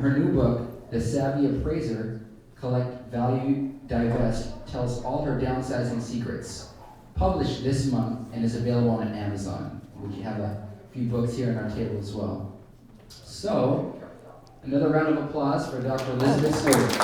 Her new book, The Savvy Appraiser, Collect, Value, Divest, tells all her downsizing secrets. Published this month and is available on Amazon. We have a few books here on our table as well. So, another round of applause for Dr. Elizabeth Stewart.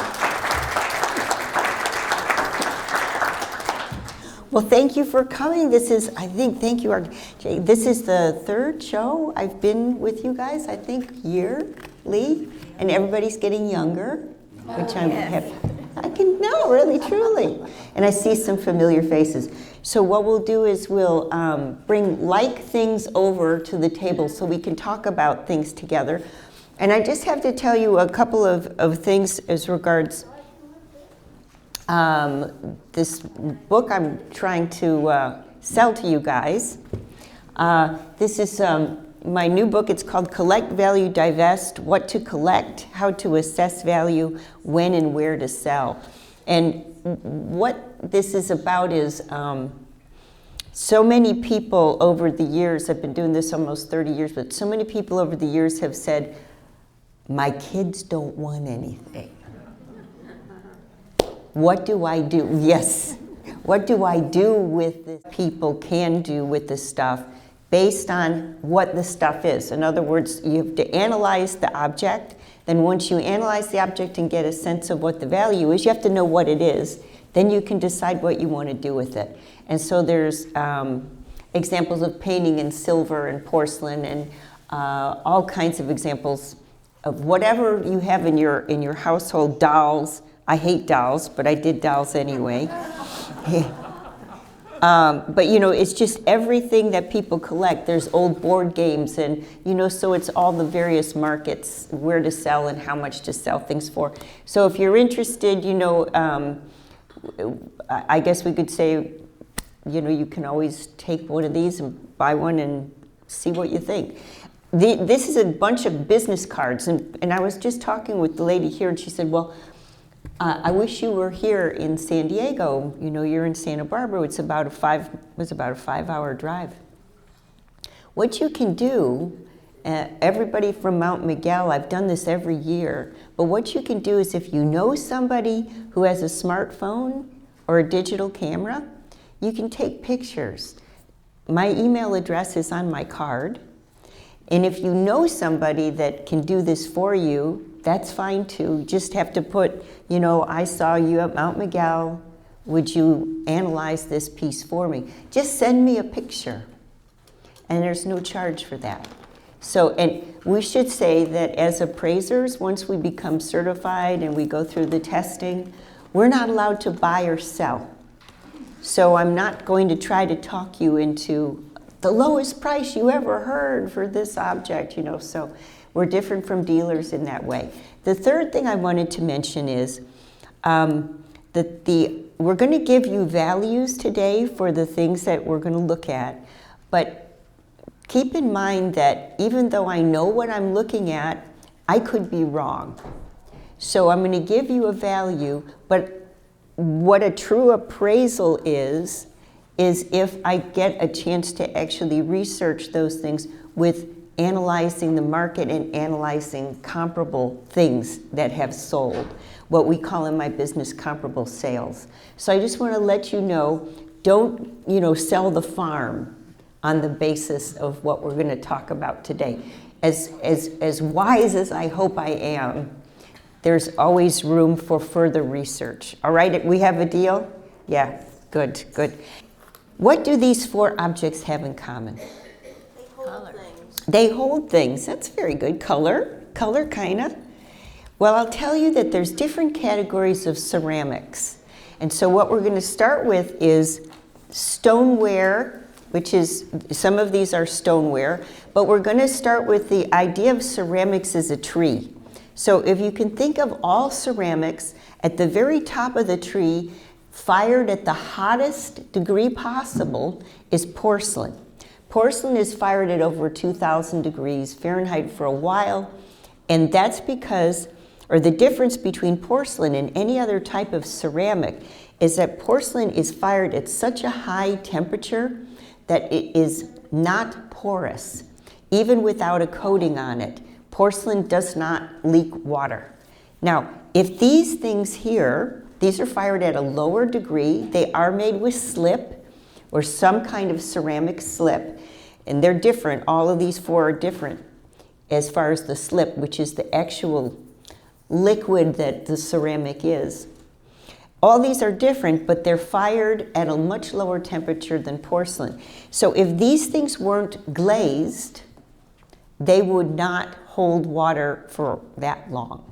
Well, thank you for coming. Thank you, RJ. This is the third show I've been with you guys, I think, yearly, and everybody's getting younger, which I'm happy. No, really, truly. And I see some familiar faces. So what we'll do is we'll bring like things over to the table so we can talk about things together. And I just have to tell you a couple of things as regards this book I'm trying to sell to you guys. This is my new book. It's called Collect, Value, Divest, What to Collect, How to Assess Value, When and Where to Sell. And what this is about is so many people over the years, I've been doing this almost 30 years, but so many people over the years have said, my kids don't want anything. What do I do? Yes. What do I do with this? People can do with the stuff based on what the stuff is. In other words, you have to analyze the object. Then once you analyze the object and get a sense of what the value is, you have to know what it is. Then you can decide what you want to do with it. And so there's examples of painting in silver and porcelain and all kinds of examples of whatever you have in your household. Dolls. I hate dolls, but I did dolls anyway. But you know, it's just everything that people collect. There's old board games, and you know, so it's all the various markets, where to sell and how much to sell things for. So if you're interested, you know, I guess we could say, you know, you can always take one of these and buy one and see what you think. This is a bunch of business cards, and I was just talking with the lady here, and she said, well, I wish you were here in San Diego. You know, you're in Santa Barbara. It's about a 5-hour drive. What you can do, everybody from Mount Miguel, I've done this every year, but what you can do is if you know somebody who has a smartphone or a digital camera, you can take pictures. My email address is on my card. And if you know somebody that can do this for you, that's fine too. You just have to put, you know, I saw you at Mount Miguel. Would you analyze this piece for me? Just send me a picture. And there's no charge for that. So, and we should say that as appraisers, once we become certified and we go through the testing, we're not allowed to buy or sell. So I'm not going to try to talk you into the lowest price you ever heard for this object, you know, so we're different from dealers in that way. The third thing I wanted to mention is that we're going to give you values today for the things that we're going to look at, but keep in mind that even though I know what I'm looking at, I could be wrong. So I'm going to give you a value, but what a true appraisal is if I get a chance to actually research those things with analyzing the market and analyzing comparable things that have sold, what we call in my business comparable sales. So I just want to let you know, don't, you know, sell the farm on the basis of what we're going to talk about today. As wise as I hope I am, there's always room for further research. All right, we have a deal? Yeah, good, good. What do these four objects have in common? They hold things. That's very good. Color, kind of. Well, I'll tell you that there's different categories of ceramics. And so what we're going to start with is stoneware, which is, some of these are stoneware, but we're going to start with the idea of ceramics as a tree. So if you can think of all ceramics, at the very top of the tree, fired at the hottest degree possible, is porcelain. Porcelain is fired at over 2,000 degrees Fahrenheit for a while, and that's because, or the difference between porcelain and any other type of ceramic is that porcelain is fired at such a high temperature that it is not porous, even without a coating on it. Porcelain does not leak water. Now, if these things here, these are fired at a lower degree, they are made with slip or some kind of ceramic slip, and they're different. All of these four are different as far as the slip, which is the actual liquid that the ceramic is. All these are different, but they're fired at a much lower temperature than porcelain. So if these things weren't glazed, they would not hold water for that long.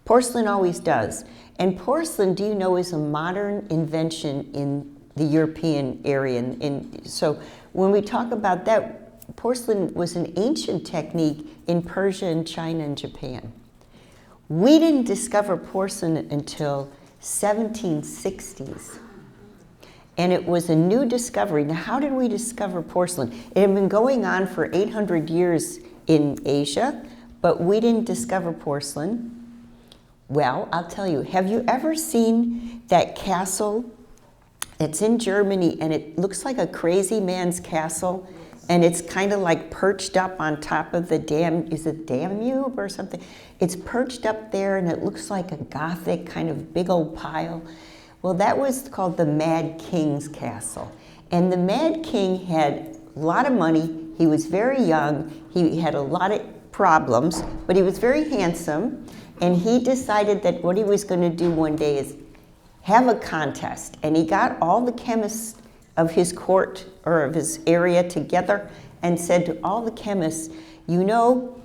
Porcelain always does. And porcelain, do you know, is a modern invention in the European area. So when we talk about that, porcelain was an ancient technique in Persia and China and Japan. We didn't discover porcelain until 1760s. And it was a new discovery. Now, how did we discover porcelain? It had been going on for 800 years in Asia, but we didn't discover porcelain. Well, I'll tell you, have you ever seen that castle? It's in Germany, and it looks like a crazy man's castle, and it's kind of like perched up on top of the is it Danube or something? It's perched up there, and it looks like a Gothic kind of big old pile. Well, that was called the Mad King's Castle. And the Mad King had a lot of money. He was very young. He had a lot of problems, but he was very handsome. And he decided that what he was going to do one day is have a contest. And he got all the chemists of his court or of his area together and said to all the chemists, you know,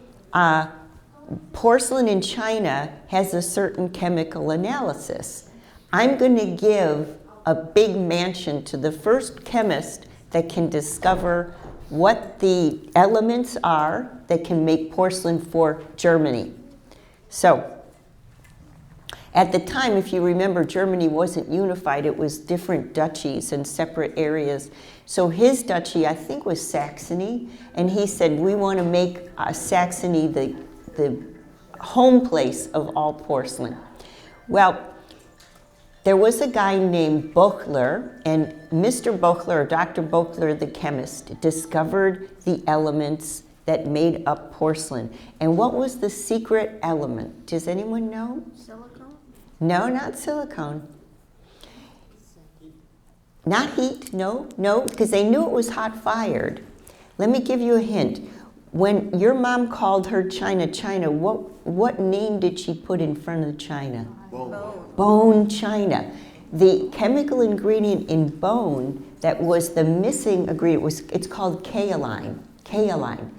porcelain in China has a certain chemical analysis. I'm going to give a big mansion to the first chemist that can discover what the elements are that can make porcelain for Germany. So, at the time, if you remember, Germany wasn't unified. It was different duchies and separate areas. So his duchy, I think, was Saxony. And he said, we want to make Saxony the home place of all porcelain. Well, there was a guy named Bochler, and Mr. Bochler, or Dr. Bochler, the chemist, discovered the elements that made up porcelain. And what was the secret element? Does anyone know? Silicone? No, not silicone. Not heat, no, because they knew it was hot-fired. Let me give you a hint. When your mom called her China, what name did she put in front of China? Bone. Bone china. The chemical ingredient in bone that was the missing ingredient it's called kaolin. Kaolin.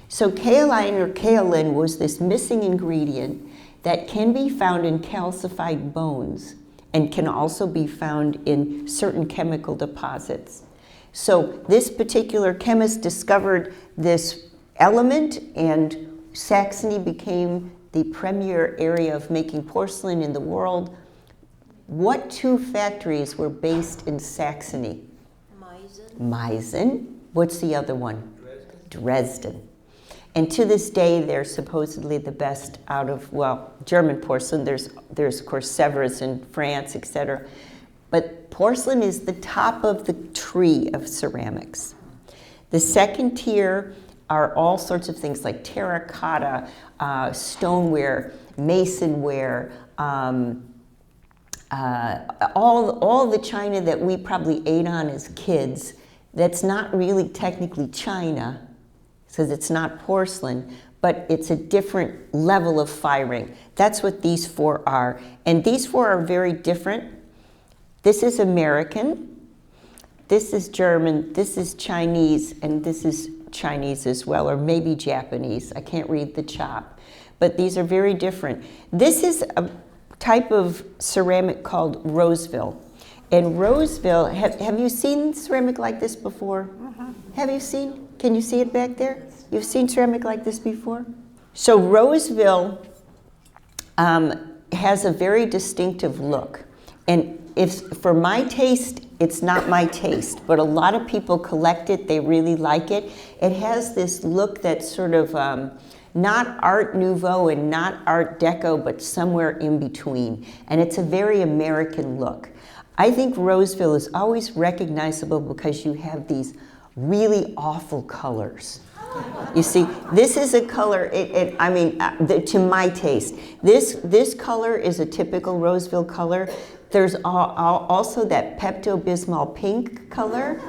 So kaolin or kaolin was this missing ingredient that can be found in calcified bones and can also be found in certain chemical deposits. So this particular chemist discovered this element, and Saxony became the premier area of making porcelain in the world. What two factories were based in Saxony? Meissen. What's the other one? Dresden. And to this day, they're supposedly the best out of, well, German porcelain. There's of course Sèvres in France, etc. But porcelain is the top of the tree of ceramics. The second tier are all sorts of things like terracotta, stoneware, masonware, all the china that we probably ate on as kids. That's not really technically china, because it's not porcelain, but it's a different level of firing. That's what these four are. And these four are very different. This is American, this is German, this is Chinese, and this is Chinese as well, or maybe Japanese. I can't read the chop. But these are very different. This is a type of ceramic called Roseville. And Roseville, have you seen ceramic like this before? Have you seen? Can you see it back there? You've seen ceramic like this before? So Roseville has a very distinctive look. And for my taste, it's not my taste, but a lot of people collect it, they really like it. It has this look that's sort of not Art Nouveau and not Art Deco, but somewhere in between. And it's a very American look. I think Roseville is always recognizable because you have these really awful colors. You see, this is a color, to my taste, this color is a typical Roseville color. There's also that Pepto-Bismol pink color,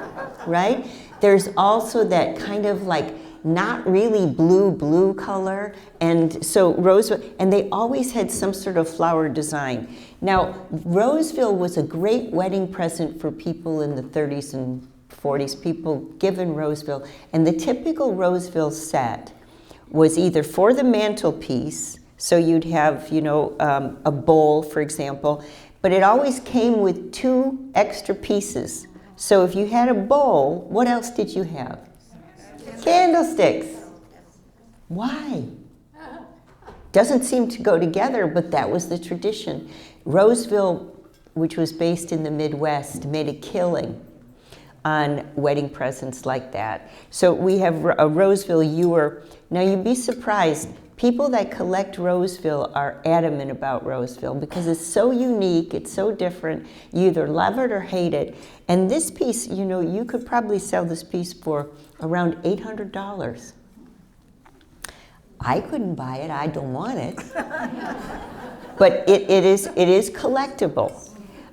right? There's also that kind of like not really blue color. And so Roseville, and they always had some sort of flower design. Now, Roseville was a great wedding present for people in the 30s and 40s, people given Roseville. And the typical Roseville set was either for the mantelpiece, so you'd have, a bowl, for example, but it always came with 2 extra pieces. So if you had a bowl, what else did you have? Candlesticks. Why? Doesn't seem to go together, but that was the tradition. Roseville, which was based in the Midwest, made a killing on wedding presents like that. So we have a Roseville ewer. Now you'd be surprised, people that collect Roseville are adamant about Roseville because it's so unique, it's so different. You either love it or hate it. And this piece, you could probably sell this piece for around $800. I couldn't buy it, I don't want it. But it is collectible.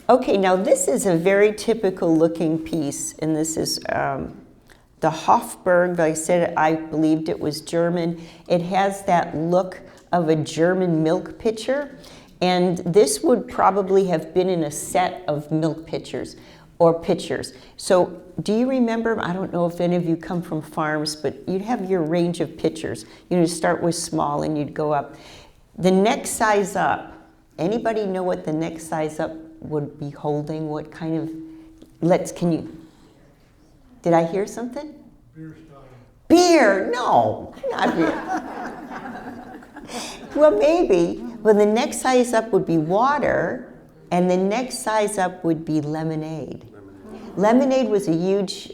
Okay, now this is a very typical looking piece, and this is the Hofburg. Like I said, I believed it was German. It has that look of a German milk pitcher, and this would probably have been in a set of milk pitchers or pitchers. So do you remember, I don't know if any of you come from farms, but you'd have your range of pitchers. You'd start with small and you'd go up. The next size up, anybody know what the next size up would be holding? What kind of, did I hear something? Beer style. Beer, no, not beer. Well, maybe. Well, the next size up would be water, and the next size up would be lemonade. Lemonade was a huge,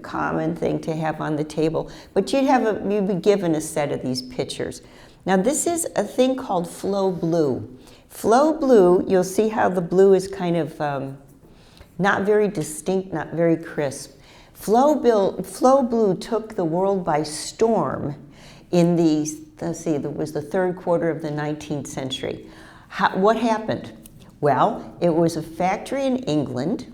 common thing to have on the table, but you'd be given a set of these pitchers. Now, this is a thing called Flow Blue. Flow Blue, you'll see how the blue is kind of not very distinct, not very crisp. Flow Blue took the world by storm in it was the third quarter of the 19th century. What happened? Well, it was a factory in England,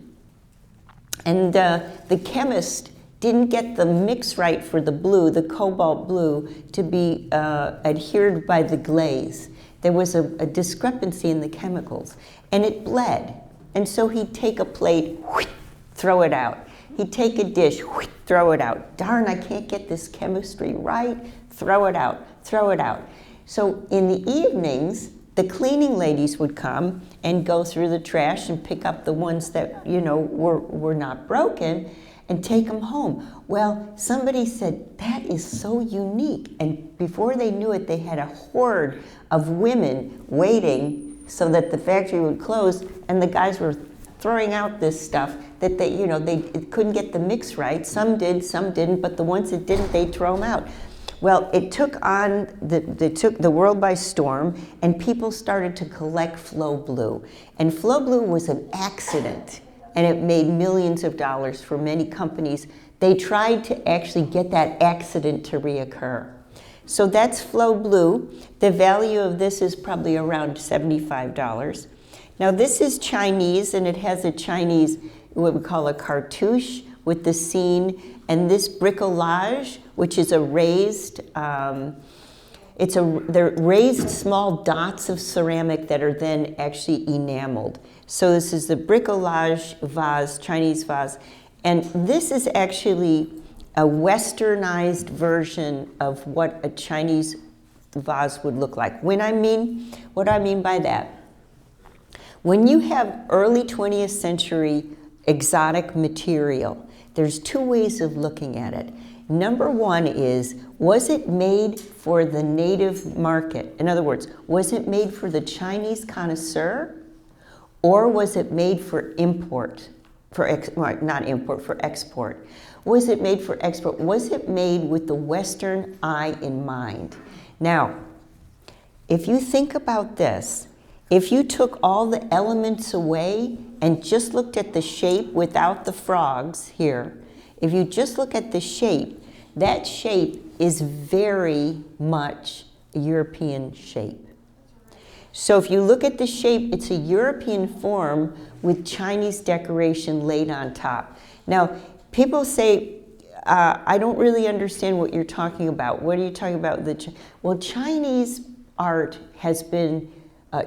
and the chemist didn't get the mix right for the blue, the cobalt blue, to be adhered by the glaze. There was a discrepancy in the chemicals, and it bled. And so he'd take a plate, throw it out. He'd take a dish, throw it out. Darn, I can't get this chemistry right. Throw it out, throw it out. So in the evenings, the cleaning ladies would come and go through the trash and pick up the ones that, were not broken and take them home. Well, somebody said, that is so unique. And before they knew it, they had a horde of women waiting so that the factory would close, and the guys were throwing out this stuff that they couldn't get the mix right. Some did, some didn't, but the ones that didn't, they'd throw them out. Well, it took the world by storm, and people started to collect Flow Blue. And Flow Blue was an accident, and it made millions of dollars for many companies. They tried to actually get that accident to reoccur. So that's Flow Blue. The value of this is probably around $75. Now this is Chinese, and it has a Chinese, what we call a cartouche with the scene, and this bricolage, which is a raised, they're raised small dots of ceramic that are then actually enameled. So this is the bricolage vase, Chinese vase, and this is actually a westernized version of what a Chinese vase would look like. What I mean by that, when you have early 20th century exotic material, there's 2 ways of looking at it. Number one is, was it made for the native market? In other words, was it made for the Chinese connoisseur, or was it made for import? For export? Was it made for export? Was it made with the Western eye in mind? Now, if you think about this, if you took all the elements away and just looked at the shape without the frogs here, if you just look at the shape, that shape is very much a European shape. So if you look at the shape, it's a European form with Chinese decoration laid on top. Now, people say, I don't really understand what you're talking about. What are you talking about? Well, Chinese art has been,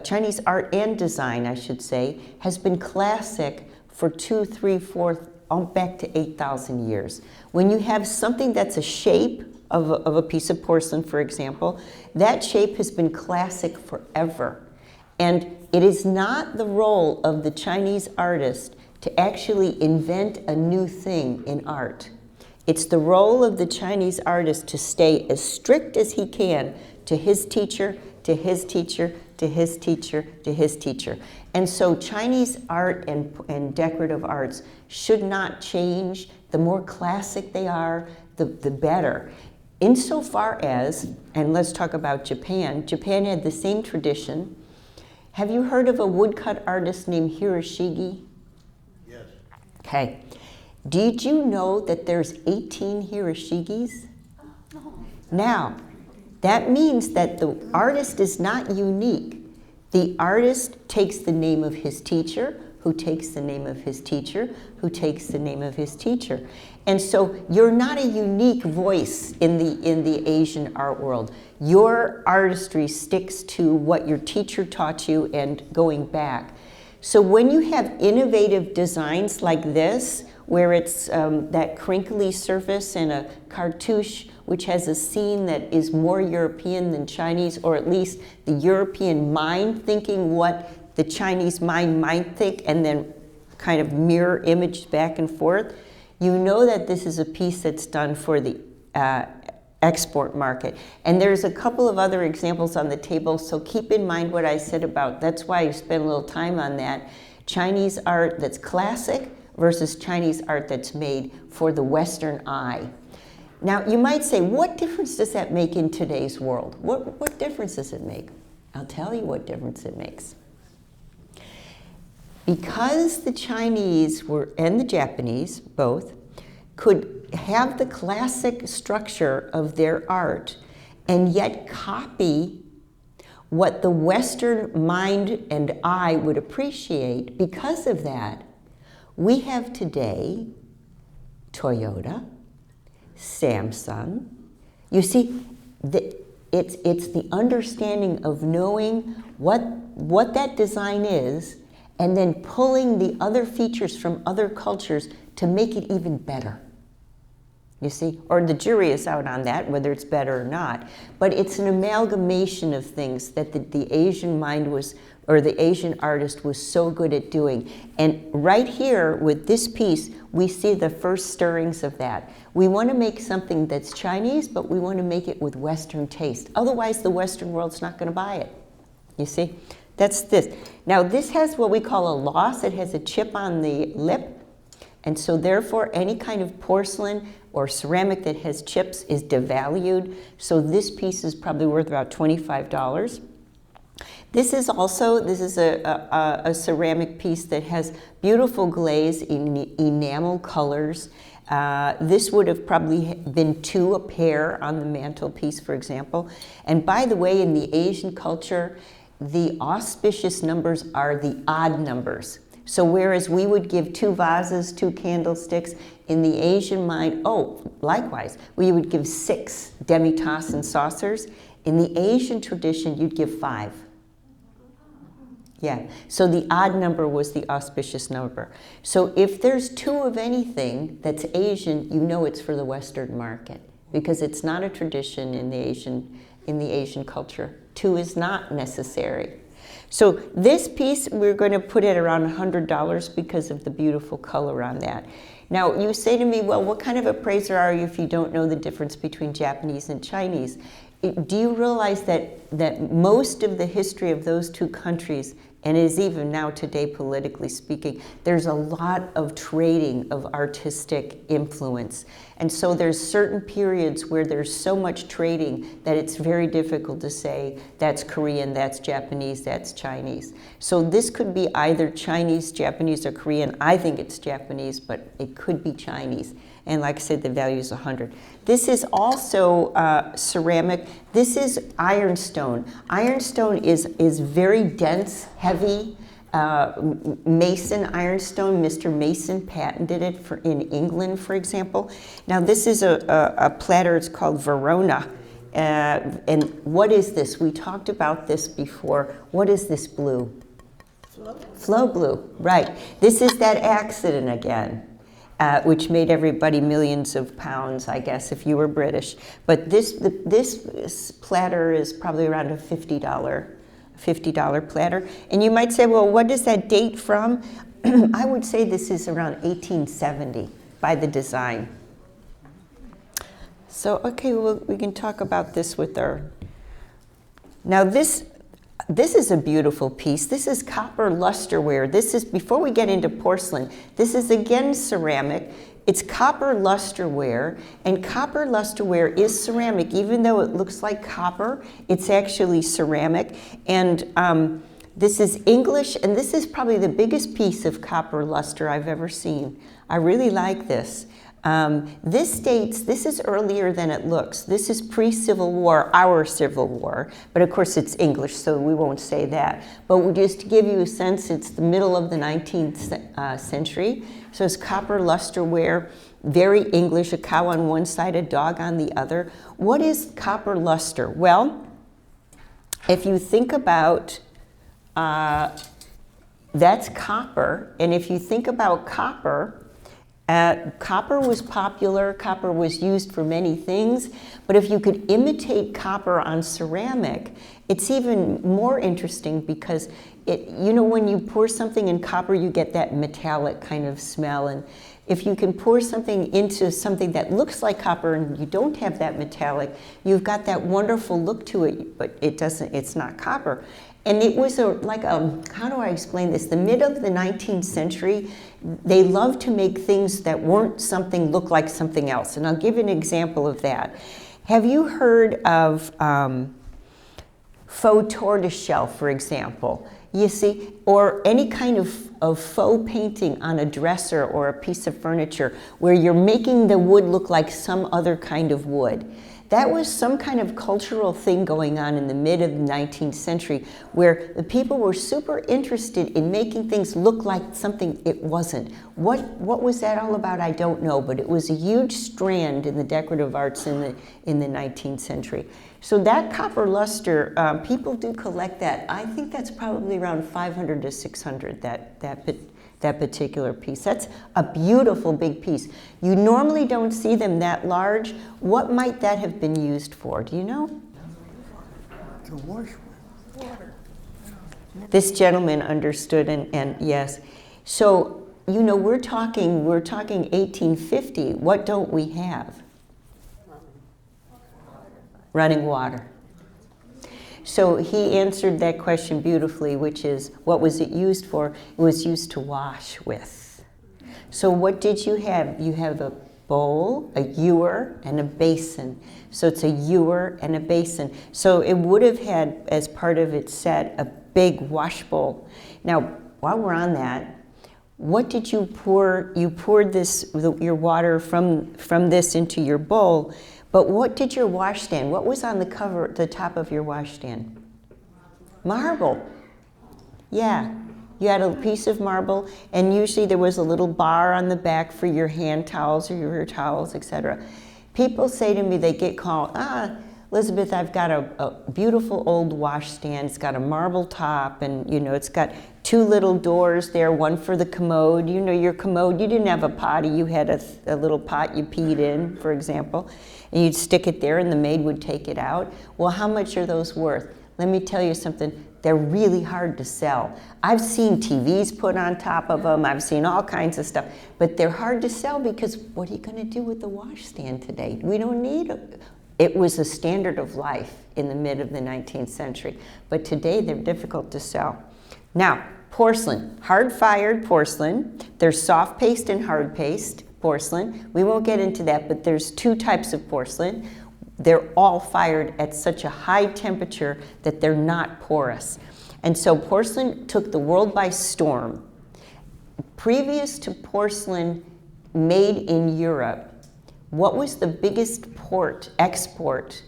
Chinese art and design, I should say, has been classic for 2, 3, 4, back to 8,000 years. When you have something that's a shape of a piece of porcelain, for example, that shape has been classic forever. And it is not the role of the Chinese artist to actually invent a new thing in art. It's the role of the Chinese artist to stay as strict as he can to his teacher, to his teacher, to his teacher, to his teacher. And so Chinese art and decorative arts should not change. The more classic they are, the better. Insofar as, and let's talk about Japan, Japan had the same tradition. Have you heard of a woodcut artist named Hiroshige? Yes. Okay. Did you know that there's 18 Hiroshiges? Now, that means that the artist is not unique. The artist takes the name of his teacher, who takes the name of his teacher, who takes the name of his teacher. And so you're not a unique voice in the Asian art world. Your artistry sticks to what your teacher taught you and going back. So when you have innovative designs like this, where it's that crinkly surface and a cartouche which has a scene that is more European than Chinese, or at least the European mind thinking what the Chinese mind might think and then kind of mirror image back and forth, you know that this is a piece that's done for the export market. And there's a couple of other examples on the table, so keep in mind what I said about, that's why I spent a little time on that, Chinese art that's classic versus Chinese art that's made for the Western eye. Now, you might say, what difference does that make in today's world? What difference does it make? I'll tell you what difference it makes. Because the Chinese and the Japanese, both, could have the classic structure of their art and yet copy what the Western mind and eye would appreciate, because of that, we have today Toyota, Samsung. You see, it's the understanding of knowing what that design is and then pulling the other features from other cultures to make it even better. You see, or the jury is out on that, whether it's better or not. But it's an amalgamation of things that the Asian mind was, or the Asian artist was so good at doing. And right here with this piece, we see the first stirrings of that. We want to make something that's Chinese, but we want to make it with Western taste. Otherwise, the Western world's not going to buy it. You see, that's this. Now, this has what we call a loss. It has a chip on the lip. And so therefore, any kind of porcelain or ceramic that has chips is devalued. So this piece is probably worth about $25. This is a ceramic piece that has beautiful glaze in enamel colors. This would have probably been $2 a pair on the mantelpiece, for example. And by the way, in the Asian culture, the auspicious numbers are the odd numbers. So whereas we would give 2 vases, 2 candlesticks, in the Asian mind, likewise, we would give 6 demi-tasse and saucers. In the Asian tradition, you'd give 5. Yeah, so the odd number was the auspicious number. So if there's 2 of anything that's Asian, you know it's for the Western market, because it's not a tradition in the Asian culture. 2 is not necessary. So this piece, we're going to put it around $100 because of the beautiful color on that. Now, you say to me, well, what kind of appraiser are you if you don't know the difference between Japanese and Chinese? Do you realize that that most of the history of those two countries, and is even now today politically speaking, there's a lot of trading of artistic influence. And so there's certain periods where there's so much trading that it's very difficult to say that's Korean, that's Japanese, that's Chinese. So this could be either Chinese, Japanese, or Korean. I think it's Japanese, but it could be Chinese. And like I said, the value is 100. This is also ceramic. This is ironstone. Ironstone is very dense, heavy. Mason ironstone, Mr. Mason patented it in England, for example. Now this is a platter, it's called Verona. And what is this? We talked about this before. What is this blue? Flow blue, right. This is that accident again. Which made everybody millions of pounds, I guess, if you were British. But this platter is probably around a $50 platter. And you might say, well, what does that date from? I would say this is around 1870 by the design. So, okay, well, we can talk about this with our... Now this is a beautiful piece. This is copper lusterware. This is, before we get into porcelain, this is again ceramic. It's copper lusterware, and copper lusterware is ceramic. Even though it looks like copper, it's actually ceramic. And this is English, and this is probably the biggest piece of copper luster I've ever seen. I really like this. This is earlier than it looks. This is pre-Civil War, our Civil War, but of course it's English, so we won't say that. But just to give you a sense, it's the middle of the 19th century. So it's copper lusterware, very English, a cow on one side, a dog on the other. What is copper luster? Well, if you think about, that's copper, and if you think about copper, copper was popular, copper was used for many things, but if you could imitate copper on ceramic, it's even more interesting because when you pour something in copper, you get that metallic kind of smell, and if you can pour something into something that looks like copper and you don't have that metallic, you've got that wonderful look to it, but it's not copper. And it was how do I explain this? The mid of the 19th century, they loved to make things that weren't something look like something else. And I'll give you an example of that. Have you heard of faux tortoiseshell, for example? You see, or any kind of faux painting on a dresser or a piece of furniture where you're making the wood look like some other kind of wood. That was some kind of cultural thing going on in the mid of the 19th century where the people were super interested in making things look like something it wasn't. What was that all about? I don't know, but it was a huge strand in the decorative arts in the 19th century. So that copper luster, people do collect that. I think that's probably around 500 to 600, that particular piece. That's a beautiful big piece. You normally don't see them that large. What might that have been used for? Do you know? To wash with water. This gentleman understood, and yes. So, we're talking 1850. What don't we have? Running water. So he answered that question beautifully, which is, what was it used for? It was used to wash with. So what did you have? You have a bowl, a ewer, and a basin. So it's a ewer and a basin. So it would have had, as part of its set, a big wash bowl. Now, while we're on that, what did you pour? You poured your water from this into your bowl. But what did your washstand, what was on the top of your washstand? Marble. Yeah, you had a piece of marble, and usually there was a little bar on the back for your hand towels or your towels, etc. People say to me, they get called, Elizabeth, I've got a beautiful old washstand. It's got a marble top, and it's got two little doors there, one for the commode. Your commode, you didn't have a potty, you had a little pot you peed in, for example. And you'd stick it there and the maid would take it out. Well, how much are those worth? Let me tell you something, they're really hard to sell. I've seen TVs put on top of them, I've seen all kinds of stuff, but they're hard to sell because what are you gonna do with the washstand today? We don't need It was a standard of life in the mid of the 19th century. But today they're difficult to sell. Now, porcelain, hard-fired porcelain. There's soft paste and hard paste porcelain. We won't get into that, but there's two types of porcelain. They're all fired at such a high temperature that they're not porous. And so porcelain took the world by storm. Previous to porcelain made in Europe, what was the biggest export?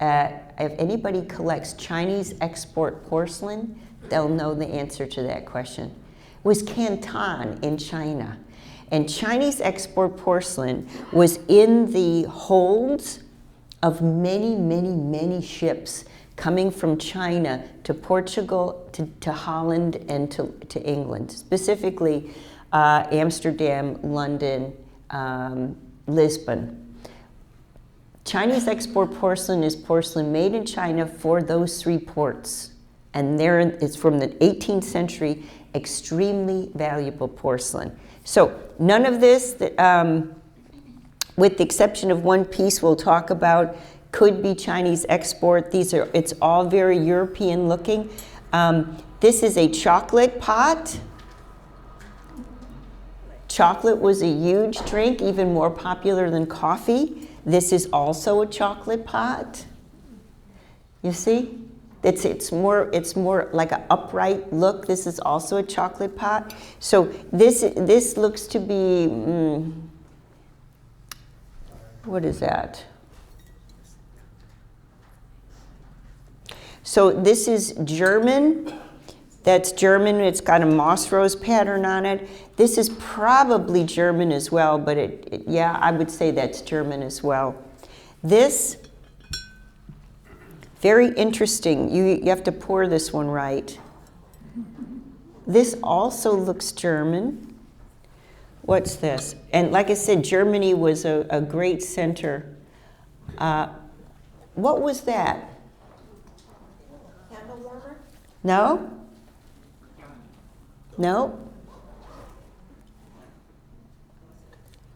If anybody collects Chinese export porcelain, they'll know the answer to that question. It was Canton in China. And Chinese export porcelain was in the holds of many, many, many ships coming from China to Portugal, to Holland, and to England, specifically Amsterdam, London, Lisbon. Chinese export porcelain is porcelain made in China for those three ports. And it's from the 18th century, extremely valuable porcelain. So none of this, with the exception of one piece we'll talk about, could be Chinese export. It's all very European looking. This is a chocolate pot. Chocolate was a huge drink, even more popular than coffee. This is also a chocolate pot. You see? It's more like an upright look. This is also a chocolate pot. So this looks to be, what is that? So this is German. That's German. It's got a moss rose pattern on it. This is probably German as well, but yeah, I would say that's German as well. This, very interesting. You have to pour this one right. This also looks German. What's this? And like I said, Germany was a great center. What was that? Candle warmer? No? No?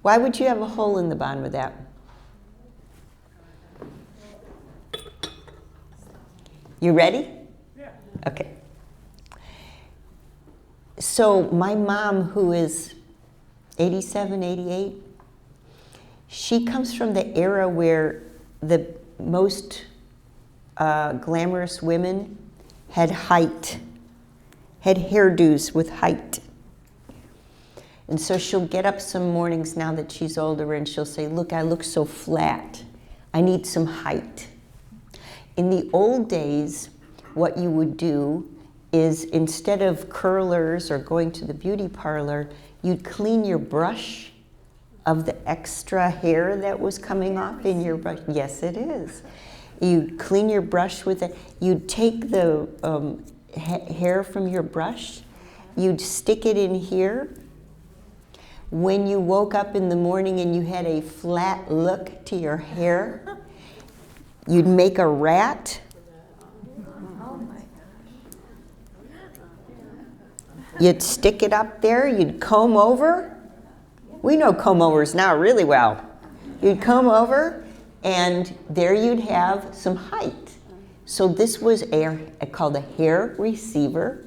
Why would you have a hole in the bottom of that? You ready? Yeah. Okay. So my mom, who is 87, 88, she comes from the era where the most glamorous women had height, had hairdos with height. And so she'll get up some mornings now that she's older and she'll say, look, I look so flat. I need some height. In the old days, what you would do is instead of curlers or going to the beauty parlor, you'd clean your brush of the extra hair that was coming off in your brush. Yes, it is. You'd clean your brush with it. You'd take the hair from your brush, you'd stick it in here. When you woke up in the morning and you had a flat look to your hair, you'd make a rat. You'd stick it up there, you'd comb over. We know comb overs now really well. You'd comb over, and there you'd have some height. So this was called a hair receiver.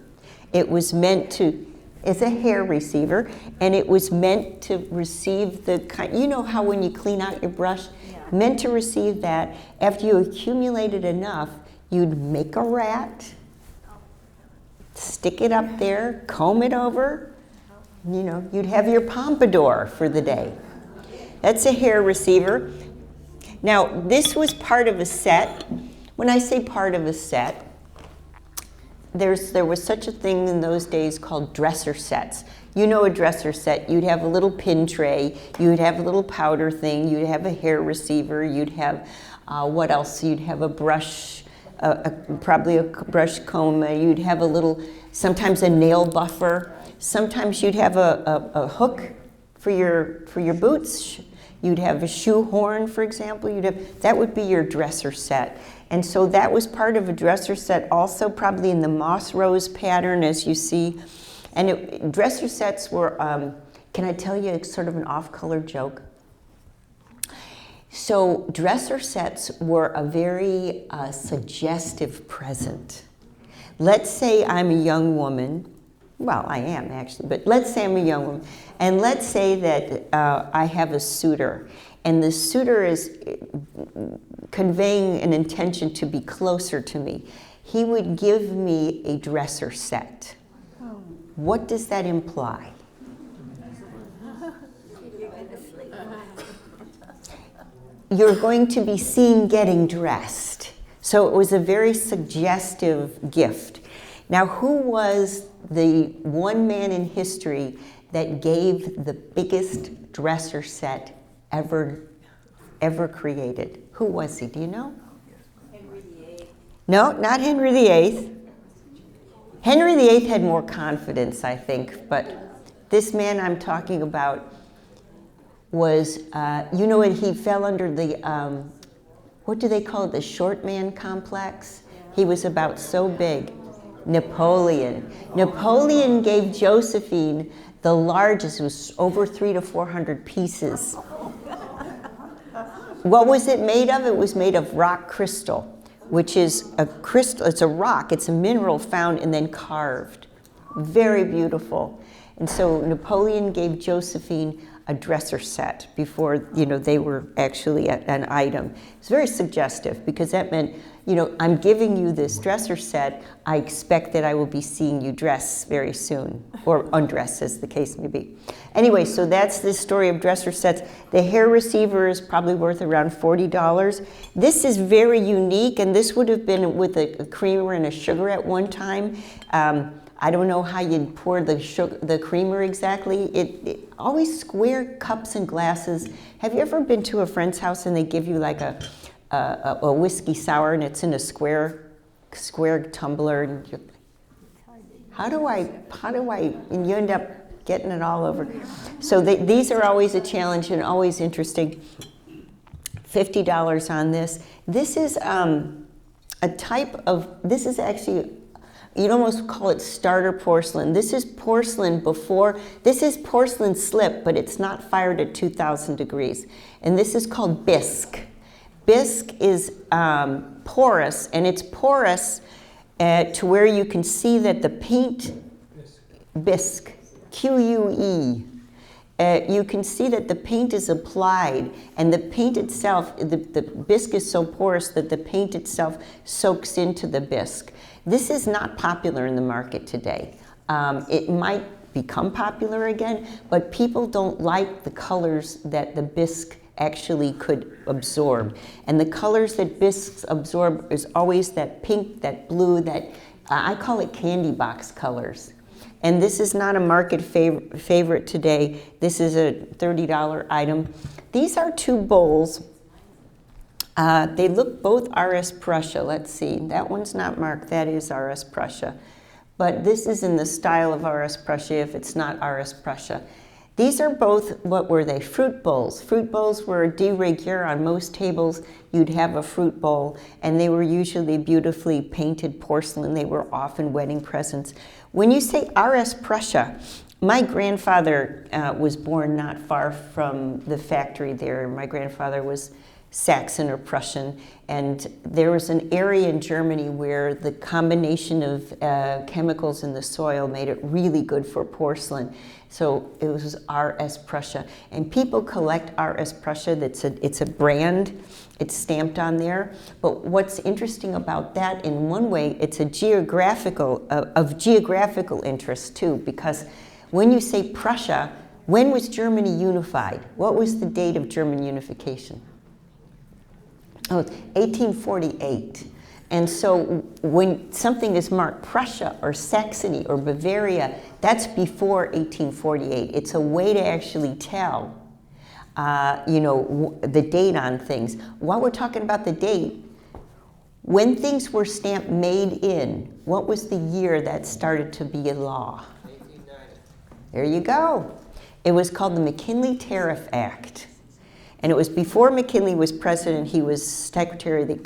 It was meant to, it's a hair receiver, and it was meant to receive the kind, you know how when you clean out your brush, meant to receive that. After you accumulated enough, you'd make a rat, stick it up there, comb it over, you know, you'd have your pompadour for the day. That's a hair receiver. Now, this was part of a set. When I say part of a set, there was such a thing in those days called dresser sets. You know a dresser set, you'd have a little pin tray, you'd have a little powder thing, you'd have a hair receiver, you'd have, what else? You'd have a brush, probably a brush comb, you'd have a little, sometimes a nail buffer, sometimes you'd have a hook for your boots, you'd have a shoe horn, for example, that would be your dresser set. And so that was part of a dresser set also, probably in the moss rose pattern, as you see. And dresser sets were, can I tell you sort of an off-color joke? So dresser sets were a very suggestive present. Let's say I'm a young woman. Well, I am actually, but let's say I'm a young woman. And let's say that I have a suitor. And the suitor is conveying an intention to be closer to me. He would give me a dresser set. What does that imply? You're going to be seen getting dressed. So it was a very suggestive gift. Now, who was the one man in history that gave the biggest dresser set ever created? Who was he? Do you know? Henry VIII. No, not Henry VIII. Henry VIII had more confidence, I think, but this man I'm talking about was, you know what, he fell under the, what do they call it, the short man complex? He was about so big. Napoleon. Napoleon gave Josephine the largest, it was over 300 to 400 pieces. What was it made of? It was made of rock crystal, which is a crystal, it's a rock, it's a mineral found and then carved. Very beautiful. And so Napoleon gave Josephine a dresser set before, they were actually an item. It's very suggestive because that meant, I'm giving you this dresser set. I expect that I will be seeing you dress very soon, or undress as the case may be. Anyway, so that's the story of dresser sets. The hair receiver is probably worth around $40. This is very unique, and this would have been with a creamer and a sugar at one time. I don't know how you'd pour the creamer exactly. It always square cups and glasses. Have you ever been to a friend's house and they give you like a whiskey sour and it's in a square tumbler? And how do I? And you end up getting it all over. So these are always a challenge and always interesting. $50 on this. This is a type of. This is actually. You'd almost call it starter porcelain. This is porcelain this is porcelain slip, but it's not fired at 2,000 degrees. And this is called bisque. Bisque is porous, and it's porous to where you can see that the paint, bisque, Q-U-E, you can see that the paint is applied, and the paint itself, the bisque is so porous that the paint itself soaks into the bisque. This is not popular in the market today. It might become popular again, but people don't like the colors that the bisque actually could absorb. And the colors that bisques absorb is always that pink, that blue, that I call it candy box colors. And this is not a market favorite today. This is a $30 item. These are two bowls. They look both RS Prussia. Let's see. That one's not marked. That is RS Prussia. But this is in the style of RS Prussia if it's not RS Prussia. These are both, what were they? Fruit bowls. Fruit bowls were de rigueur. On most tables, you'd have a fruit bowl, and they were usually beautifully painted porcelain. They were often wedding presents. When you say RS Prussia, my grandfather was born not far from the factory there. My grandfather was Saxon or Prussian, and there was an area in Germany where the combination of chemicals in the soil made it really good for porcelain. So it was RS Prussia, and people collect RS Prussia. It's a brand. It's stamped on there. But what's interesting about that, in one way, it's a geographical interest too, because when you say Prussia, when was Germany unified? What was the date of German unification? Oh, it's 1848. And so when something is marked Prussia or Saxony or Bavaria, that's before 1848. It's a way to actually tell, the date on things. While we're talking about the date, when things were stamped made in, what was the year that started to be a law? 1890. There you go. It was called the McKinley Tariff Act. And it was before McKinley was president. He was secretary, the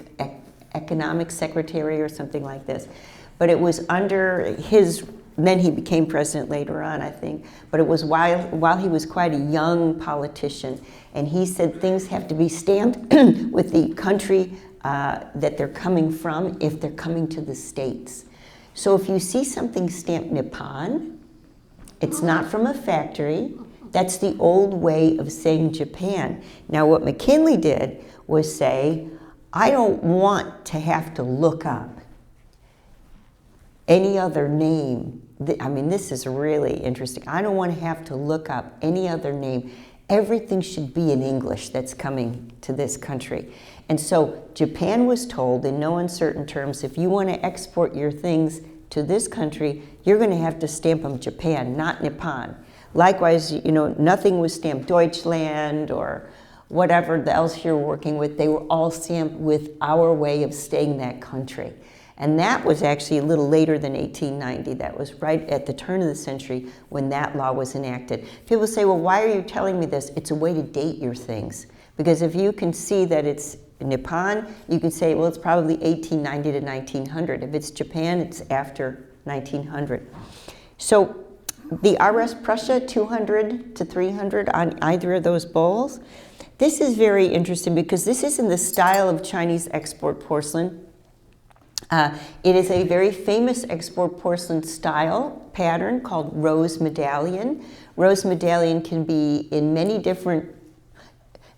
economic secretary or something like this. But it was under his then he became president later on, I think. But it was while he was quite a young politician. And he said things have to be stamped with the country that they're coming from if they're coming to the States. So if you see something stamped Nippon, it's not from a factory. That's the old way of saying Japan. Now what McKinley did was say, I don't want to have to look up any other name. I mean, this is really interesting. I don't want to have to look up any other name. Everything should be in English that's coming to this country. And so Japan was told in no uncertain terms, if you want to export your things to this country, you're going to have to stamp them Japan, not Nippon. Likewise, you know, nothing was stamped Deutschland or whatever else you're working with. They were all stamped with our way of saying that country. And that was actually a little later than 1890. That was right at the turn of the century when that law was enacted. People say, well, why are you telling me this? It's a way to date your things. Because if you can see that it's Nippon, you can say, well, it's probably 1890 to 1900. If it's Japan, it's after 1900. So the RS Prussia, 200 to 300 on either of those bowls. This is very interesting because this is in the style of Chinese export porcelain. It is a very famous export porcelain style pattern called rose medallion. Rose medallion can be in many different,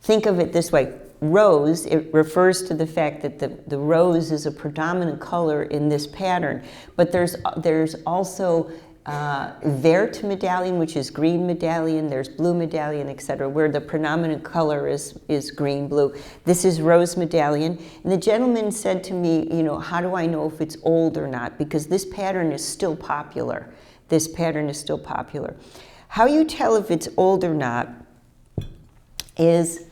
think of it this way, rose, it refers to the fact that the rose is a predominant color in this pattern, but there's also vert medallion, which is green medallion, there's blue medallion, etc., where the predominant color is green, blue. This is rose medallion. And the gentleman said to me, you know, how do I know if it's old or not? Because this pattern is still popular. This pattern is still popular. How you tell if it's old or not is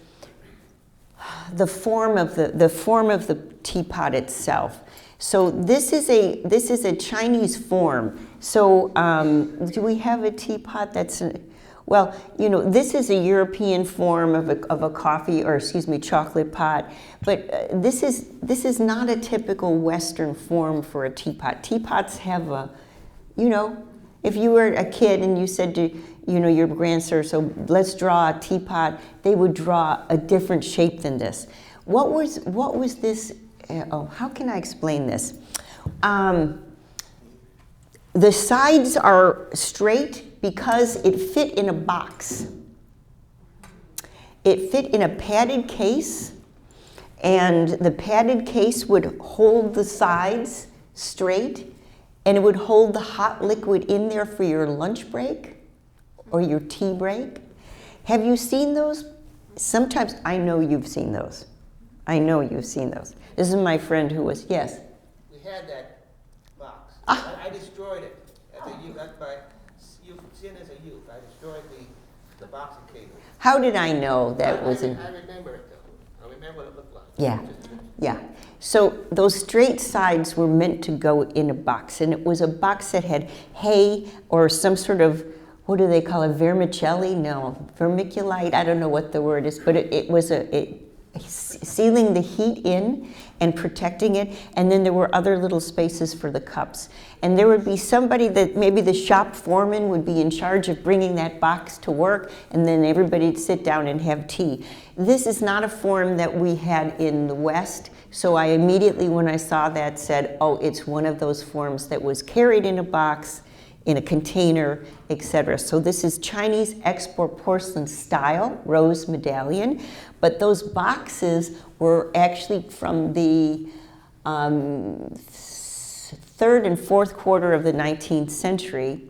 the form of the teapot itself. So this is a Chinese form. So do we have a teapot that's, well, you know, this is a European form of a coffee, or excuse me, chocolate pot. But this is not a typical Western form for a teapot. Teapots have a, you know, if you were a kid and you said to, you know, your grandson, so let's draw a teapot, they would draw a different shape than this. What was this? How can I explain this? The sides are straight because it fit in a box. It fit in a padded case, and the padded case would hold the sides straight, and it would hold the hot liquid in there for your lunch break or your tea break. Have you seen those? Sometimes, I know you've seen those. I know you've seen those. This is my friend who was, yes? We had that box. I destroyed it. You've seen as a youth. I destroyed the box of cables. How did I know that was in? I remember it though. I remember what it looked like. Yeah, yeah. So those straight sides were meant to go in a box, and it was a box that had hay or some sort of, what do they call it, vermicelli? No, vermiculite, I don't know what the word is, but it was sealing the heat in and protecting it, and then there were other little spaces for the cups. And there would be somebody that maybe the shop foreman would be in charge of bringing that box to work, and then everybody'd sit down and have tea. This is not a form that we had in the West, so I immediately, when I saw that, said, oh, it's one of those forms that was carried in a box, in a container, etc. So this is Chinese export porcelain style, rose medallion, but those boxes were actually from the third and fourth quarter of the 19th century,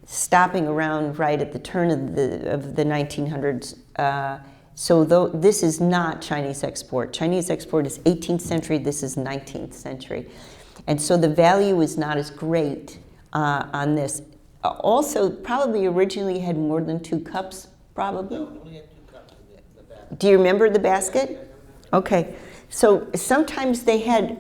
stopping around right at the turn of the 1900s. So this is not Chinese export. Chinese export is 18th century, this is 19th century. And so the value is not as great on this. Also, probably originally had more than 2 cups, probably. No, we only had 2 cups in the basket. Do you remember the basket? Okay. So sometimes they had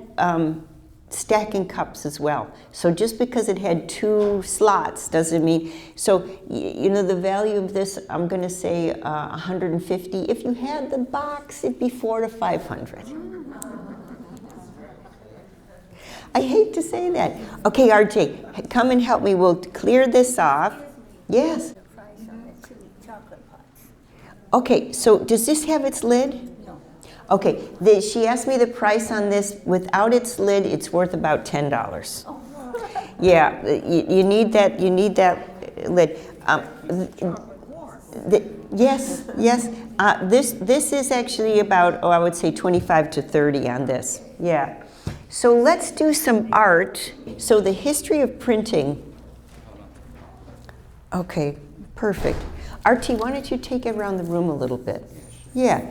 stacking cups as well. So just because it had 2 slots doesn't mean, so you know the value of this, I'm going to say 150. If you had the box, it'd be 400 to 500. I hate to say that. Okay, RJ, come and help me. We'll clear this off. Yes. The price on the two chocolate pots. Okay, so does this have its lid? No. Okay, she asked me the price on this. Without its lid, it's worth about $10. Oh, Yeah, you need that. You need that lid. Yes, yes. This is actually about, I would say 25 to 30 on this. Yeah. So let's do some art. So the history of printing. Okay, perfect. RT, why don't you take it around the room a little bit? Yeah.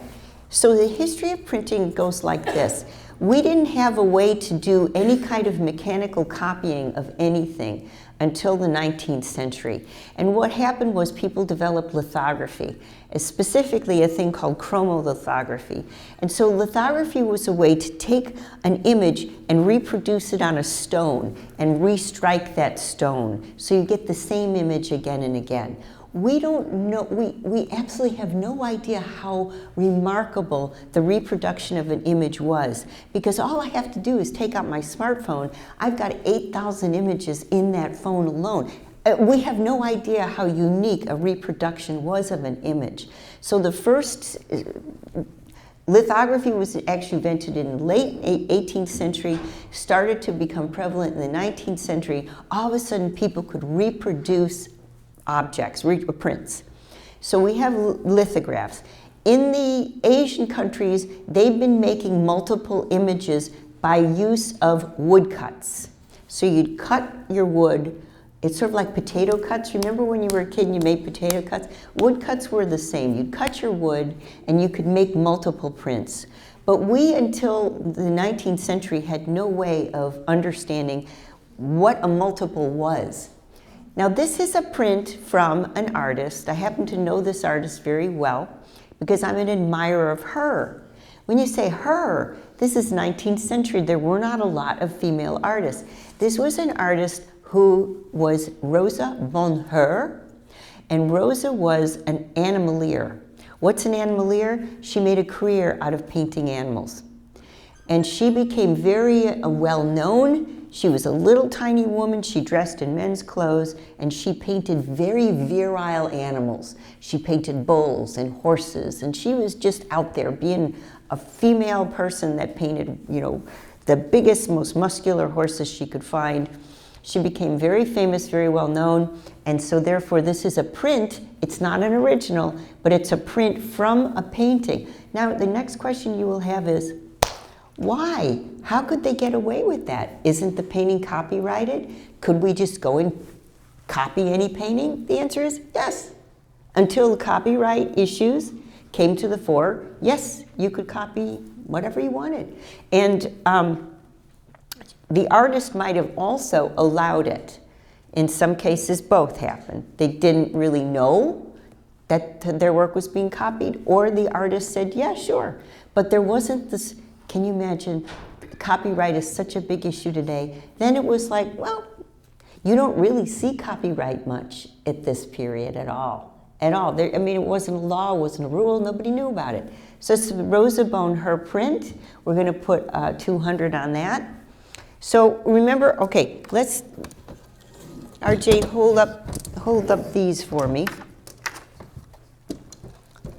So the history of printing goes like this. We didn't have a way to do any kind of mechanical copying of anything until the 19th century. And what happened was people developed lithography, specifically a thing called chromolithography. And so lithography was a way to take an image and reproduce it on a stone and restrike that stone so you get the same image again and again. We don't know, we absolutely have no idea how remarkable the reproduction of an image was, because all I have to do is take out my smartphone. I've got 8,000 images in that phone alone. We have no idea how unique a reproduction was of an image. So the first lithography was actually invented in the late 18th century, started to become prevalent in the 19th century. All of a sudden people could reproduce objects, prints. So we have lithographs. In the Asian countries, they've been making multiple images by use of woodcuts. So you'd cut your wood. It's sort of like potato cuts. Remember when you were a kid and you made potato cuts? Woodcuts were the same. You'd cut your wood and you could make multiple prints. But we, until the 19th century, had no way of understanding what a multiple was. Now this is a print from an artist. I happen to know this artist very well because I'm an admirer of her. When you say her, this is 19th century. There were not a lot of female artists. This was an artist who was Rosa von Her, and Rosa was an animalier. What's an animalier? She made a career out of painting animals. And she became very well known. She was a little tiny woman. She dressed in men's clothes, and she painted very virile animals. She painted bulls and horses, and she was just out there being a female person that painted, you know, the biggest, most muscular horses she could find. She became very famous, very well known, and so therefore this is a print. It's not an original, but it's a print from a painting. Now the next question you will have is, why? How could they get away with that? Isn't the painting copyrighted? Could we just go and copy any painting? The answer is yes. Until the copyright issues came to the fore, yes, you could copy whatever you wanted. And the artist might have also allowed it. In some cases, both happened. They didn't really know that their work was being copied, or the artist said, yeah, sure. But there wasn't this. Can you imagine, copyright is such a big issue today. Then it was like, well, you don't really see copyright much at this period at all. At all. I mean, it wasn't a law, it wasn't a rule, nobody knew about it. So it's Rosa von Her print. We're going to put 200 on that. So remember, okay, let's, RJ, hold up these for me.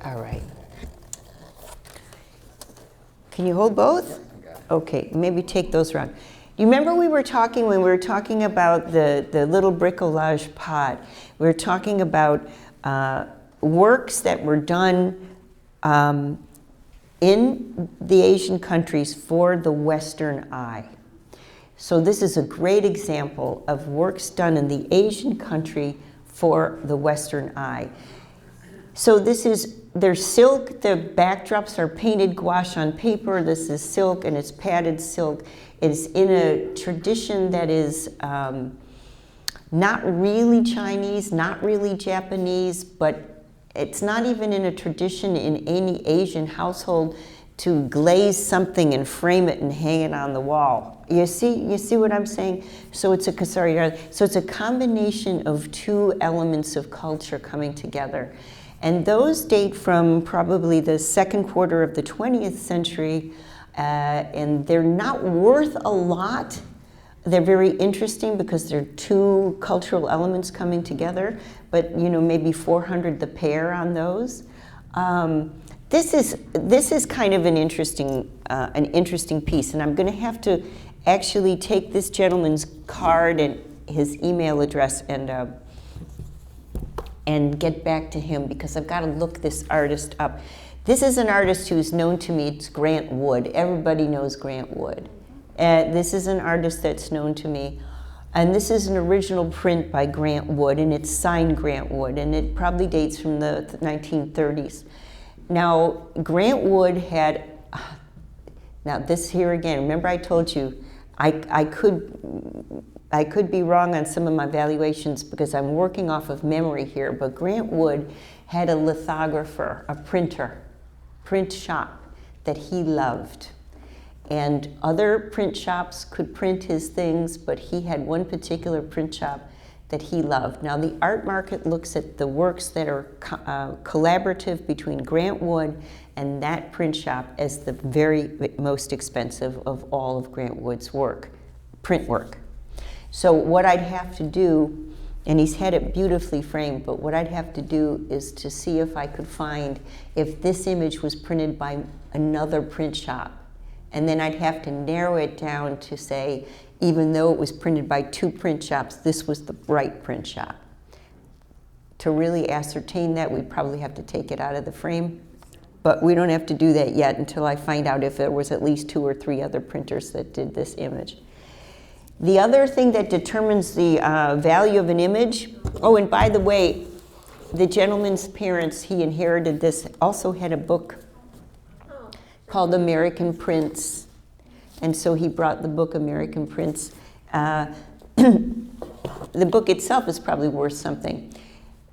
All right. Can you hold both? Okay, maybe take those around. You remember we were talking, when we were talking about the little bricolage pot, we were talking about works that were done in the Asian countries for the Western eye. So this is a great example of works done in the Asian country for the Western eye. So this is, there's silk, the backdrops are painted gouache on paper. This is silk, and it's padded silk. It's in a tradition that is not really Chinese, not really Japanese, but it's not even in a tradition in any Asian household to glaze something and frame it and hang it on the wall. You see what I'm saying? So it's a combination of two elements of culture coming together. And those date from probably the second quarter of the 20th century, and they're not worth a lot, they're very interesting because they're two cultural elements coming together, but maybe 400 the pair on those. This is kind of an interesting piece, and I'm going to have to actually take this gentleman's card and his email address and get back to him because I've got to look this artist up. This is an artist who's known to me. It's Grant Wood. Everybody knows Grant Wood. This is an artist that's known to me. And this is an original print by Grant Wood, and it's signed Grant Wood, and it probably dates from the 1930s. Now, Grant Wood had, now this here again, remember I told you, I could be wrong on some of my valuations because I'm working off of memory here, but Grant Wood had a lithographer, a print shop that he loved. And other print shops could print his things, but he had one particular print shop that he loved. Now, the art market looks at the works that are collaborative between Grant Wood and that print shop as the very most expensive of all of Grant Wood's work, print work. So what I'd have to do, and he's had it beautifully framed, but what I'd have to do is to see if I could find if this image was printed by another print shop. And then I'd have to narrow it down to say, even though it was printed by two print shops, this was the right print shop. To really ascertain that, we'd probably have to take it out of the frame. But we don't have to do that yet until I find out if there was at least 2 or 3 other printers that did this image. The other thing that determines the value of an image, oh, and by the way, the gentleman's parents, he inherited this, also had a book called American Prints. And so he brought the book American Prints. The book itself is probably worth something.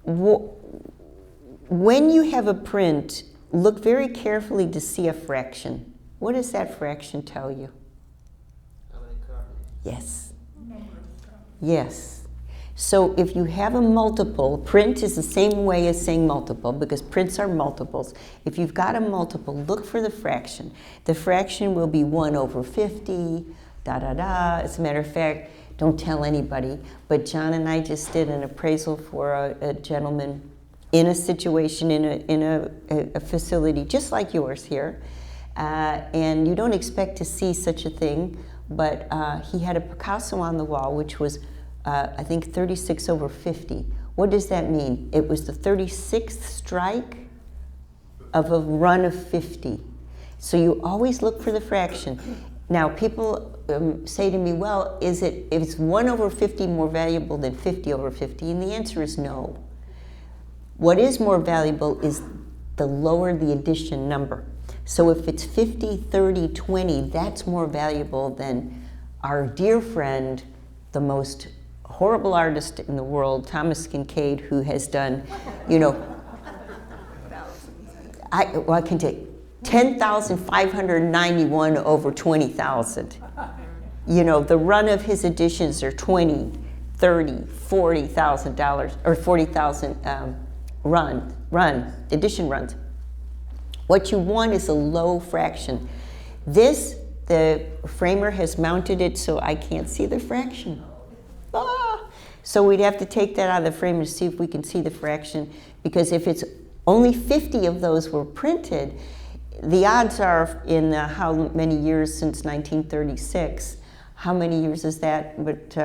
When you have a print, look very carefully to see a fraction. What does that fraction tell you? How many copies? Yes. Yes. So if you have a multiple, print is the same way as saying multiple because prints are multiples. If you've got a multiple, look for the fraction. The fraction will be 1 over 50, da da da. As a matter of fact, don't tell anybody, but John and I just did an appraisal for a gentleman in a situation, in a facility just like yours here. And you don't expect to see such a thing, but he had a Picasso on the wall, which was I think 36 over 50. What does that mean? It was the 36th strike of a run of 50. So you always look for the fraction. Now people say to me, well, is 1 over 50 more valuable than 50 over 50? And the answer is no. What is more valuable is the lower the addition number. So if it's 50, 30, 20, that's more valuable than our dear friend, the most horrible artist in the world, Thomas Kincaid, who has done, I can take 10,591 over 20,000. The run of his editions are 20, 30, $40,000 or 40,000 edition runs. What you want is a low fraction. This, the framer has mounted it so I can't see the fraction. So we'd have to take that out of the frame to see if we can see the fraction, because if it's only 50 of those were printed, the odds are in how many years since 1936, how many years is that? But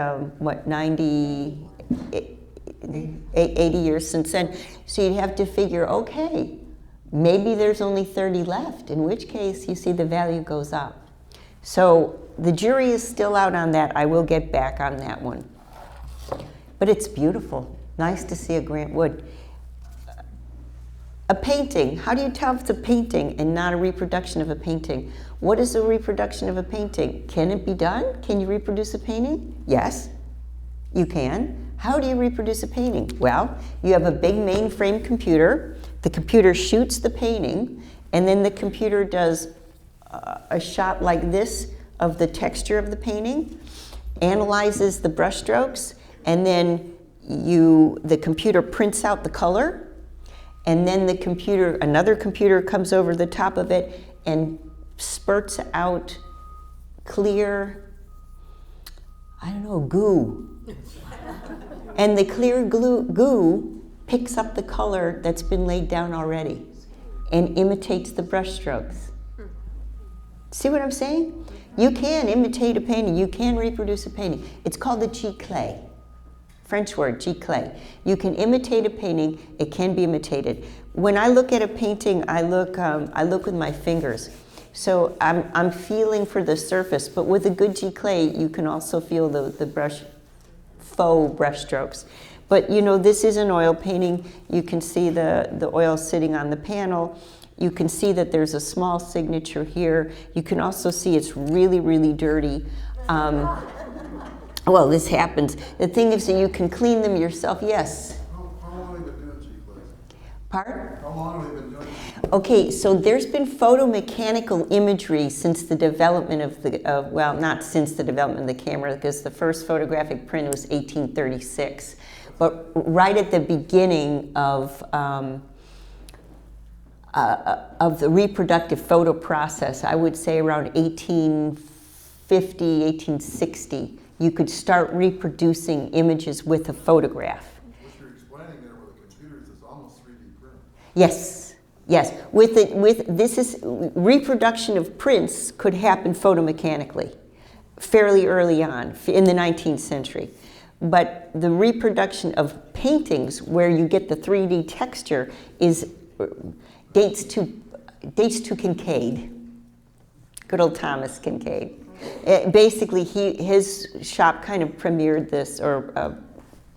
80 years since then. So you'd have to figure, okay, maybe there's only 30 left, in which case you see the value goes up. So the jury is still out on that. I will get back on that one. But it's beautiful. Nice to see a Grant Wood. A painting. How do you tell if it's a painting and not a reproduction of a painting? What is a reproduction of a painting? Can it be done? Can you reproduce a painting? Yes, you can. How do you reproduce a painting? Well, you have a big mainframe computer. The computer shoots the painting, and then the computer does a shot like this of the texture of the painting, analyzes the brushstrokes, and then the computer prints out the color, and then another computer comes over the top of it and spurts out clear, I don't know, goo. And the clear goo picks up the color that's been laid down already and imitates the brush strokes. See what I'm saying? You can imitate a painting. You can reproduce a painting. It's called the giclée. French word, giclée. You can imitate a painting. It can be imitated. When I look at a painting, I look with my fingers. So I'm feeling for the surface. But with a good giclée, you can also feel the faux brush strokes. But you know, this is an oil painting. You can see the oil sitting on the panel. You can see that there's a small signature here. You can also see it's really, really dirty. Well, this happens. The thing is that you can clean them yourself. Yes? How long have you been doing giclées? Pardon? How long have you been doing it? Okay, so there's been photomechanical imagery since the development of well, not since the development of the camera, because the first photographic print was 1836. But right at the beginning of the reproductive photo process, I would say around 1850, 1860, you could start reproducing images with a photograph. What you're explaining there with the computers is almost 3D print. Yes, yes. Reproduction of prints could happen photomechanically fairly early on in the 19th century. But the reproduction of paintings where you get the 3D texture dates to Kincaid. Good old Thomas Kincaid. Basically, his shop kind of premiered this or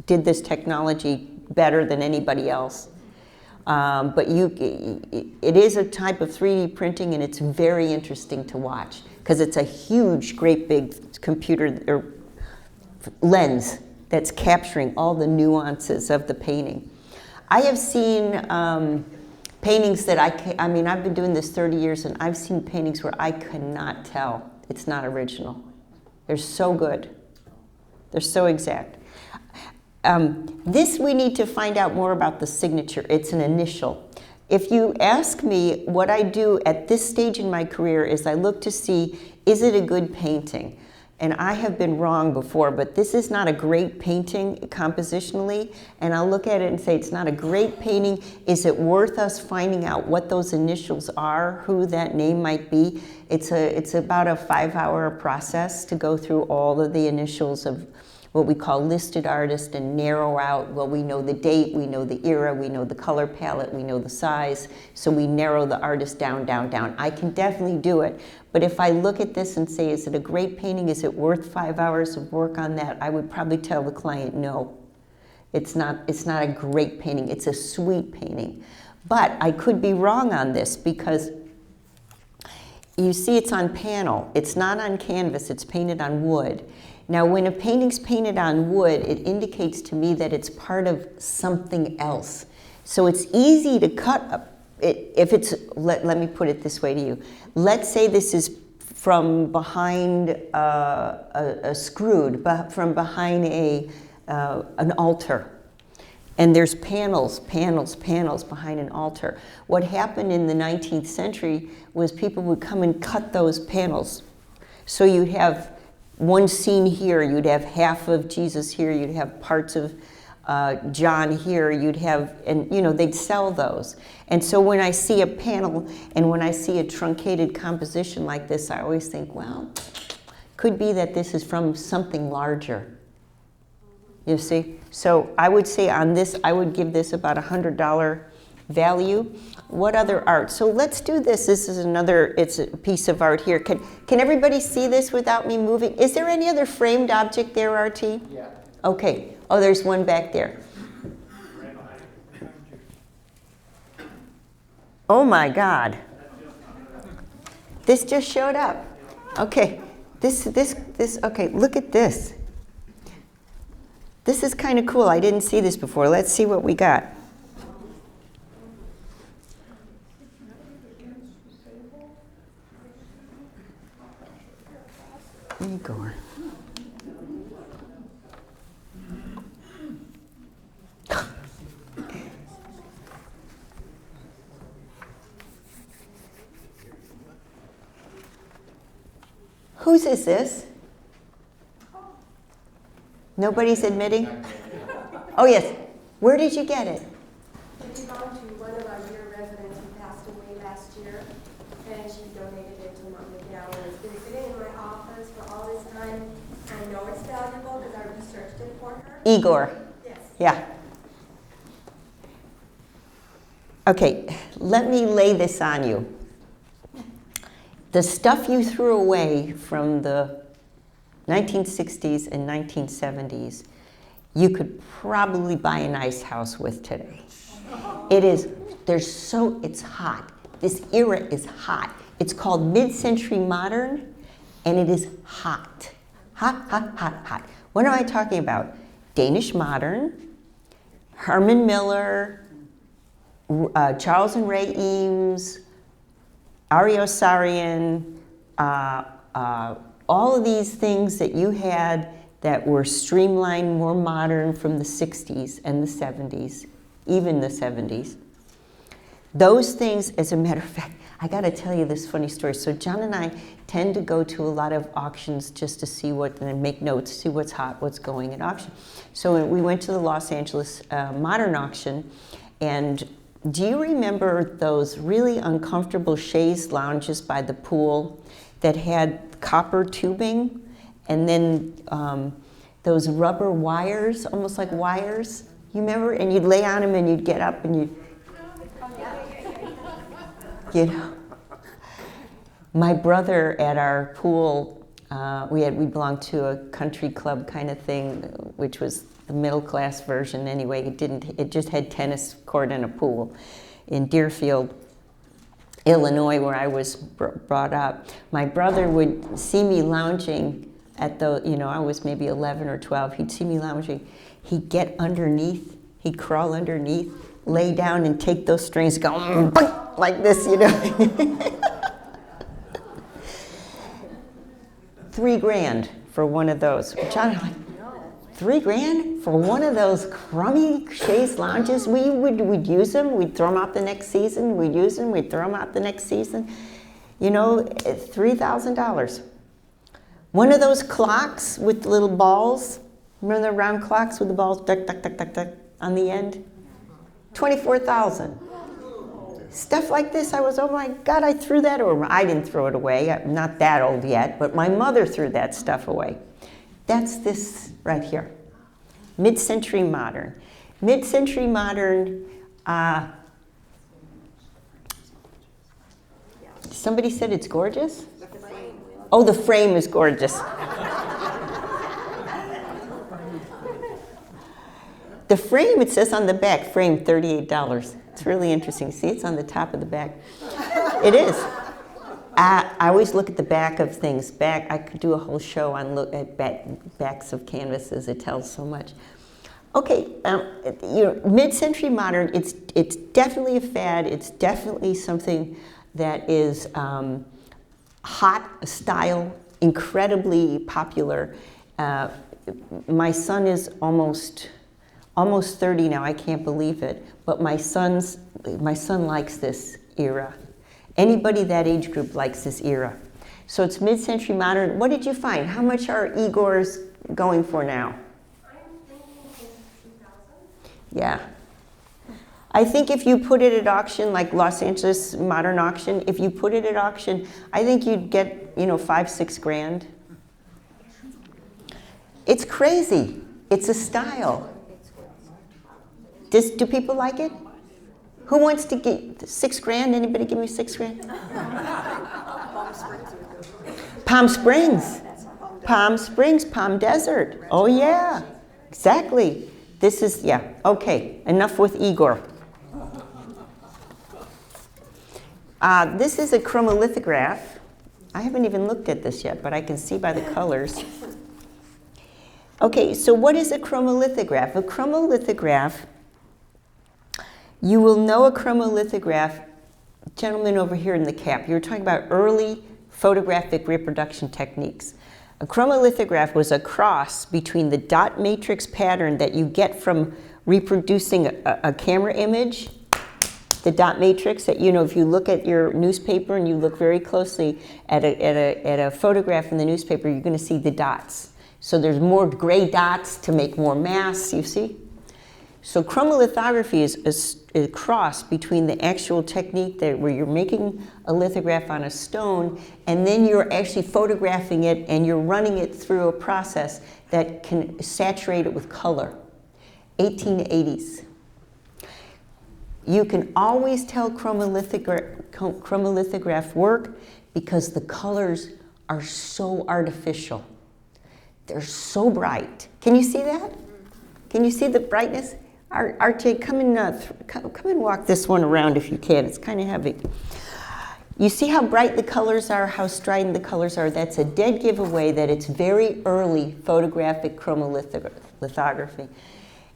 did this technology better than anybody else. But it is a type of 3D printing, and it's very interesting to watch because it's a huge, great big computer or lens that's capturing all the nuances of the painting. I have seen paintings that I mean, I've been doing this 30 years, and I've seen paintings where I cannot tell it's not original. They're so good. They're so exact. This we need to find out more about the signature. It's an initial. If you ask me, what I do at this stage in my career is I look to see, is it a good painting? And I have been wrong before, but this is not a great painting compositionally. And I'll look at it and say, it's not a great painting. Is it worth us finding out what those initials are, who that name might be? It's about a 5-hour process to go through all of the initials of what we call listed artist and narrow out. Well, we know the date, we know the era, we know the color palette, we know the size. So we narrow the artist down, down, down. I can definitely do it. But if I look at this and say, is it a great painting? Is it worth 5 hours of work on that? I would probably tell the client, no. It's not a great painting. It's a sweet painting. But I could be wrong on this because you see it's on panel. It's not on canvas. It's painted on wood. Now, when a painting's painted on wood, it indicates to me that it's part of something else. So it's easy to cut up. If it's, let me put it this way to you. Let's say this is from behind from behind an altar. And there's panels behind an altar. What happened in the 19th century was people would come and cut those panels. So you'd have one scene here, you'd have half of Jesus here, you'd have parts of John here, you'd have, and you know, they'd sell those. And so when I see a panel and when I see a truncated composition like this, I always think, well, could be that this is from something larger. You see? So I would say on this, I would give this about $100 value. What other art? So let's do this. This is it's a piece of art here. Can everybody see this without me moving? Is there any other framed object there, RT? Yeah. Okay. Oh, there's one back there. Oh my God. This just showed up. Okay. Okay, look at this. This is kind of cool. I didn't see this before. Let's see what we got. Igor. Whose is this? Nobody's admitting? Oh, yes. Where did you get it? It belonged to one of our dear residents who passed away last year, and she donated it to Mom McGowan. It's been sitting in my office for all this time. I know it's valuable because I researched it for her. Igor. Yes. Yeah. Okay, let me lay this on you. The stuff you threw away from the 1960s and 1970s, you could probably buy a nice house with today. It's hot. This era is hot. It's called mid-century modern, and it is hot. Hot, hot, hot, hot. What am I talking about? Danish modern, Herman Miller, Charles and Ray Eames, Ari Osarian, all of these things that you had that were streamlined, more modern from the 60s and the 70s, even the 70s. Those things, as a matter of fact, I got to tell you this funny story. So John and I tend to go to a lot of auctions just to see what, and make notes, see what's hot, what's going at auction. So we went to the Los Angeles modern auction, and do you remember those really uncomfortable chaise lounges by the pool that had copper tubing and then those rubber wires, almost like wires? You remember? And you'd lay on them and you'd get up and you know. My brother at our pool, we belonged to a country club kind of thing, which was the middle class version anyway. It just had tennis court and a pool in Deerfield, Illinois, where I was brought up. My brother would see me lounging at I was maybe 11 or 12. He'd see me lounging. He'd get underneath, he'd crawl underneath, lay down and take those strings, go boink, like this, $3,000 for one of those. John, I'm like, $3,000 for one of those crummy chaise lounges? We'd use them, we'd throw them out the next season, we'd use them, we'd throw them out the next season. $3,000. One of those clocks with the little balls, remember the round clocks with the balls, duck, duck, duck, duck, duck, on the end? $24,000. Stuff like this, I was, oh my God, I threw that away. I didn't throw it away, I'm not that old yet, but my mother threw that stuff away. That's this right here, mid-century modern. Mid-century modern, somebody said it's gorgeous? Oh, the frame is gorgeous. The frame, it says on the back, frame $38. It's really interesting. See, it's on the top of the back. It is. I always look at the back of things. I could do a whole show on look at backs of canvases. It tells so much. Okay, mid-century modern. It's definitely a fad. It's definitely something that is hot, style, incredibly popular. My son is almost 30 now. I can't believe it. But my son likes this era. Anybody that age group likes this era. So it's mid-century modern. What did you find? How much are Igors going for now? I'm thinking 2,000. Yeah. I think if you put it at auction, like Los Angeles modern auction, if you put it at auction, I think you'd get, $5-6 grand. It's crazy. It's a style. Do people like it? Who wants to get $6 grand? Anybody give me $6 grand? Palm Springs. Palm Springs, Palm Desert. Oh yeah, exactly. This is, yeah, okay, enough with Igor. This is a chromolithograph. I haven't even looked at this yet, but I can see by the colors. Okay, so what is a chromolithograph? A chromolithograph, you will know a chromolithograph, gentleman over here in the cap, you were talking about early photographic reproduction techniques. A chromolithograph was a cross between the dot matrix pattern that you get from reproducing a camera image, the dot matrix that, if you look at your newspaper and you look very closely at a photograph in the newspaper, you're going to see the dots. So there's more gray dots to make more mass, you see? So chromolithography is a cross between the actual technique where you're making a lithograph on a stone, and then you're actually photographing it and you're running it through a process that can saturate it with color. 1880s. You can always tell chromolithograph work because the colors are so artificial. They're so bright. Can you see that? Can you see the brightness? RJ, come and walk this one around if you can. It's kind of heavy. You see how bright the colors are, how strident the colors are? That's a dead giveaway that it's very early photographic chromolithography.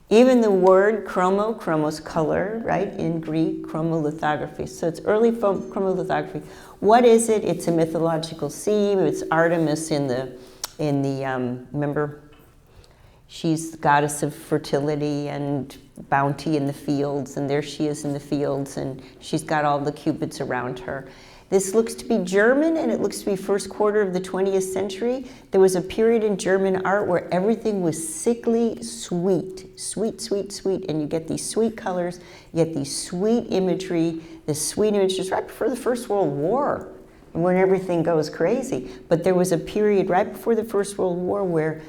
Even the word chromos color, right, in Greek, chromolithography. So it's early chromolithography. What is it? It's a mythological scene. It's Artemis in the remember, she's the goddess of fertility and bounty in the fields, and there she is in the fields, and she's got all the cupids around her. This looks to be German, and it looks to be first quarter of the 20th century. There was a period in German art where everything was sickly sweet, sweet, sweet, sweet, and you get these sweet colors, you get these sweet imagery. This sweet image is right before the First World War, when everything goes crazy. But there was a period right before the First World War where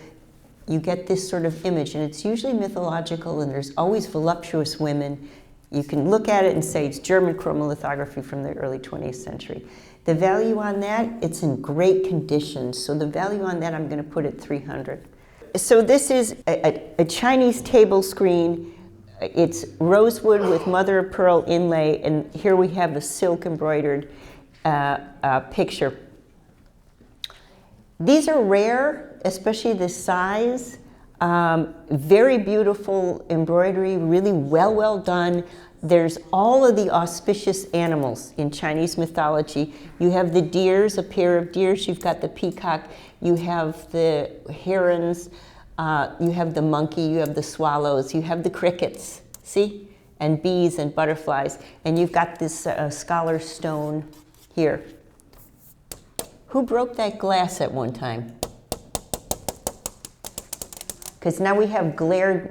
you get this sort of image, and it's usually mythological, and there's always voluptuous women. You can look at it and say it's German chromolithography from the early 20th century. The value on that, it's in great condition. So the value on that, I'm going to put at 300. So this is a Chinese table screen. It's rosewood with mother of pearl inlay, and here we have a silk embroidered picture. These are rare, especially this size. Very beautiful embroidery, really well done. There's all of the auspicious animals in Chinese mythology. You have the deers, a pair of deers. You've got the peacock. You have the herons. You have the monkey. You have the swallows. You have the crickets. See? And bees and butterflies. And you've got this scholar stone here. Who broke that glass at one time? Because now we have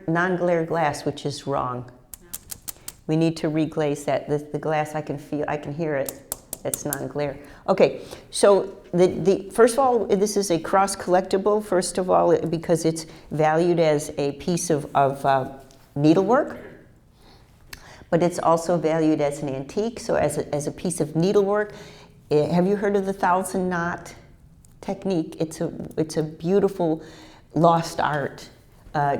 non-glare glass, which is wrong. We need to reglaze that. The glass, I can hear it. It's non-glare. Okay, so first of all, this is a cross collectible, first of all, because it's valued as a piece of needlework. But it's also valued as an antique, so as a piece of needlework. Have you heard of the 1,000-knot technique? It's a beautiful lost art,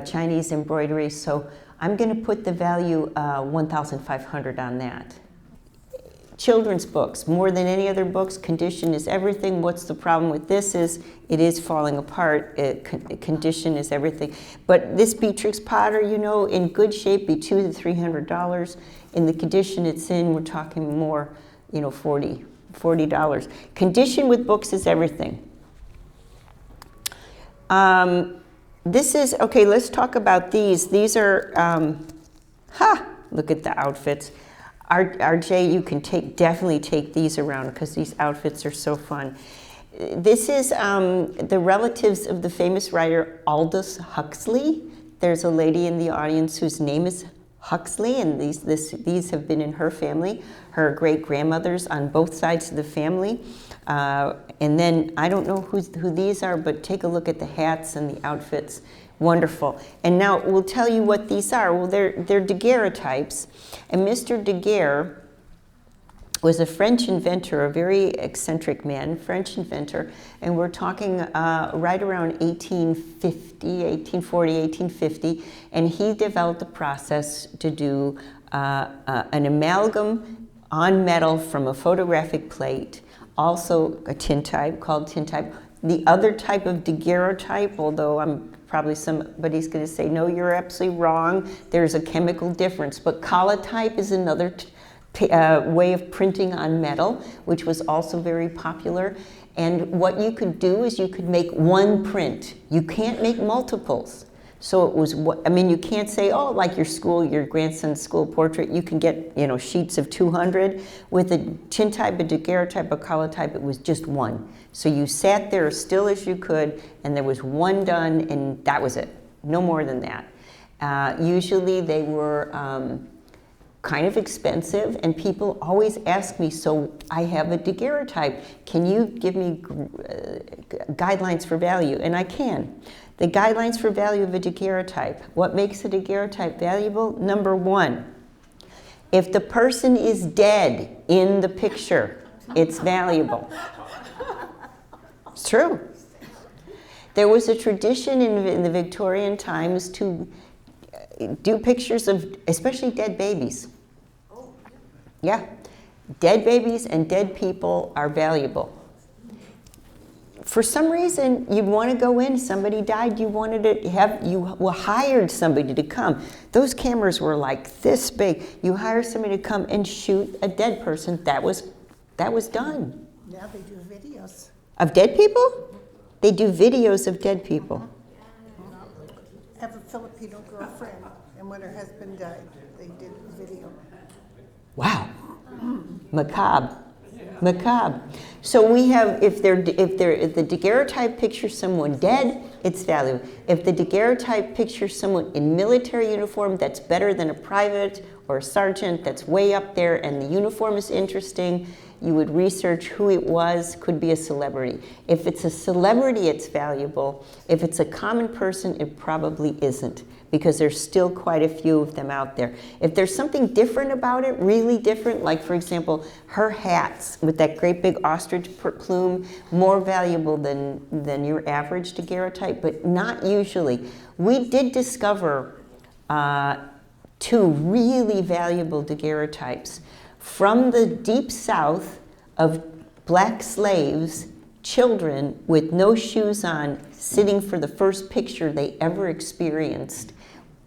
Chinese embroidery. So I'm going to put the value 1,500 on that. Children's books, more than any other books, condition is everything. What's the problem with this is it is falling apart. Condition is everything. But this Beatrix Potter, you know, in good shape, be $200 to $300. In the condition it's in, we're talking more, you know, $40. Condition with books is everything. This is, okay, let's talk about these. These are, look at the outfits. RJ, you can definitely take these around because these outfits are so fun. This is the relatives of the famous writer Aldous Huxley. There's a lady in the audience whose name is Huxley, and these have been in her family, her great-grandmothers on both sides of the family. And then, I don't know who these are, but take a look at the hats and the outfits. Wonderful. And now, we'll tell you what these are. Well, they're daguerreotypes. And Mr. Daguerre was a French inventor, a very eccentric man, French inventor. And we're talking right around 1850. And he developed a process to do an amalgam on metal from a photographic plate, also a tintype called tintype. The other type of daguerreotype, although probably somebody's going to say, no, you're absolutely wrong, there's a chemical difference. But collotype is another way of printing on metal, which was also very popular. And what you could do is you could make one print. You can't make multiples. So it was, I mean, you can't say, oh, like your grandson's school portrait, you can get, sheets of 200. With a tintype, a daguerreotype, a collotype, it was just one. So you sat there as still as you could, and there was one done, and that was it. No more than that. Usually they were kind of expensive, and people always ask me, so I have a daguerreotype, can you give me guidelines for value? And I can. The guidelines for value of a daguerreotype. What makes a daguerreotype valuable? Number one, if the person is dead in the picture, it's valuable. It's true. There was a tradition in the Victorian times to do pictures of especially dead babies. Yeah. Dead babies and dead people are valuable. For some reason, you'd want to go in, somebody died, you hired somebody to come. Those cameras were like this big. You hire somebody to come and shoot a dead person. That was done. Now they do videos. Of dead people? They do videos of dead people. I have a Filipino girlfriend, and when her husband died, they did a video. Wow. Macabre. Macabre. So we have, if the daguerreotype pictures someone dead, it's valuable. If the daguerreotype pictures someone in military uniform, that's better than a private or a sergeant, that's way up there, and the uniform is interesting, you would research who it was, could be a celebrity. If it's a celebrity, it's valuable. If it's a common person, it probably isn't, because there's still quite a few of them out there. If there's something different about it, really different, like for example, her hats with that great big ostrich plume, more valuable than your average daguerreotype, but not usually. We did discover 2 really valuable daguerreotypes from the deep south of black slaves, children with no shoes on, sitting for the first picture they ever experienced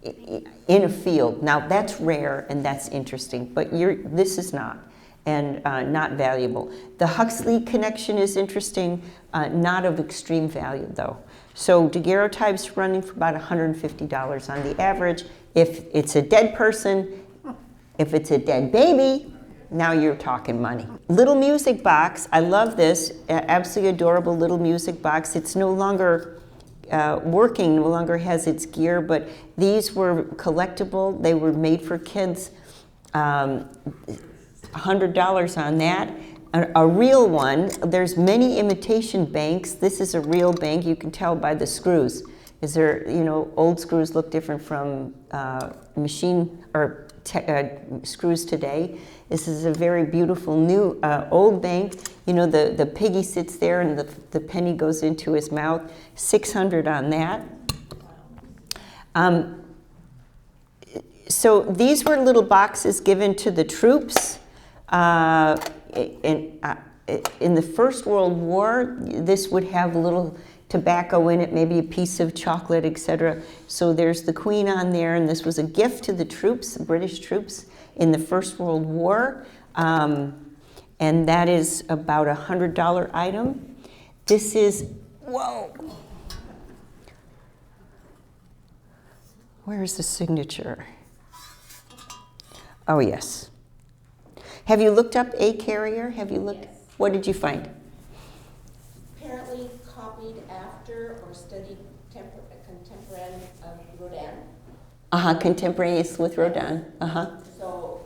in a field. Now that's rare and that's interesting, but this is not, and not valuable. The Huxley connection is interesting, not of extreme value though. So daguerreotypes running for about $150 on the average. If it's a dead person, if it's a dead baby, now you're talking money. Little music box, I love this, absolutely adorable little music box. It's no longer working, no longer has its gear, but these were collectible. They were made for kids. $100 on that. A real one, there's many imitation banks. This is a real bank, you can tell by the screws. Is there, old screws look different from machine or screws today. This is a very beautiful new old bank. The piggy sits there and the penny goes into his mouth. $600 on that. So these were little boxes given to the troops. In the First World War, this would have a little tobacco in it, maybe a piece of chocolate, etc. So there's the Queen on there, and this was a gift to the troops, the British troops, in the First World War. And that is about a $100 item. This is, whoa. Where's the signature? Oh, yes. Have you looked up a carrier? Have you looked? Yes. What did you find? Apparently copied after or studied contemporary of Rodin. Contemporaneous with Rodin. So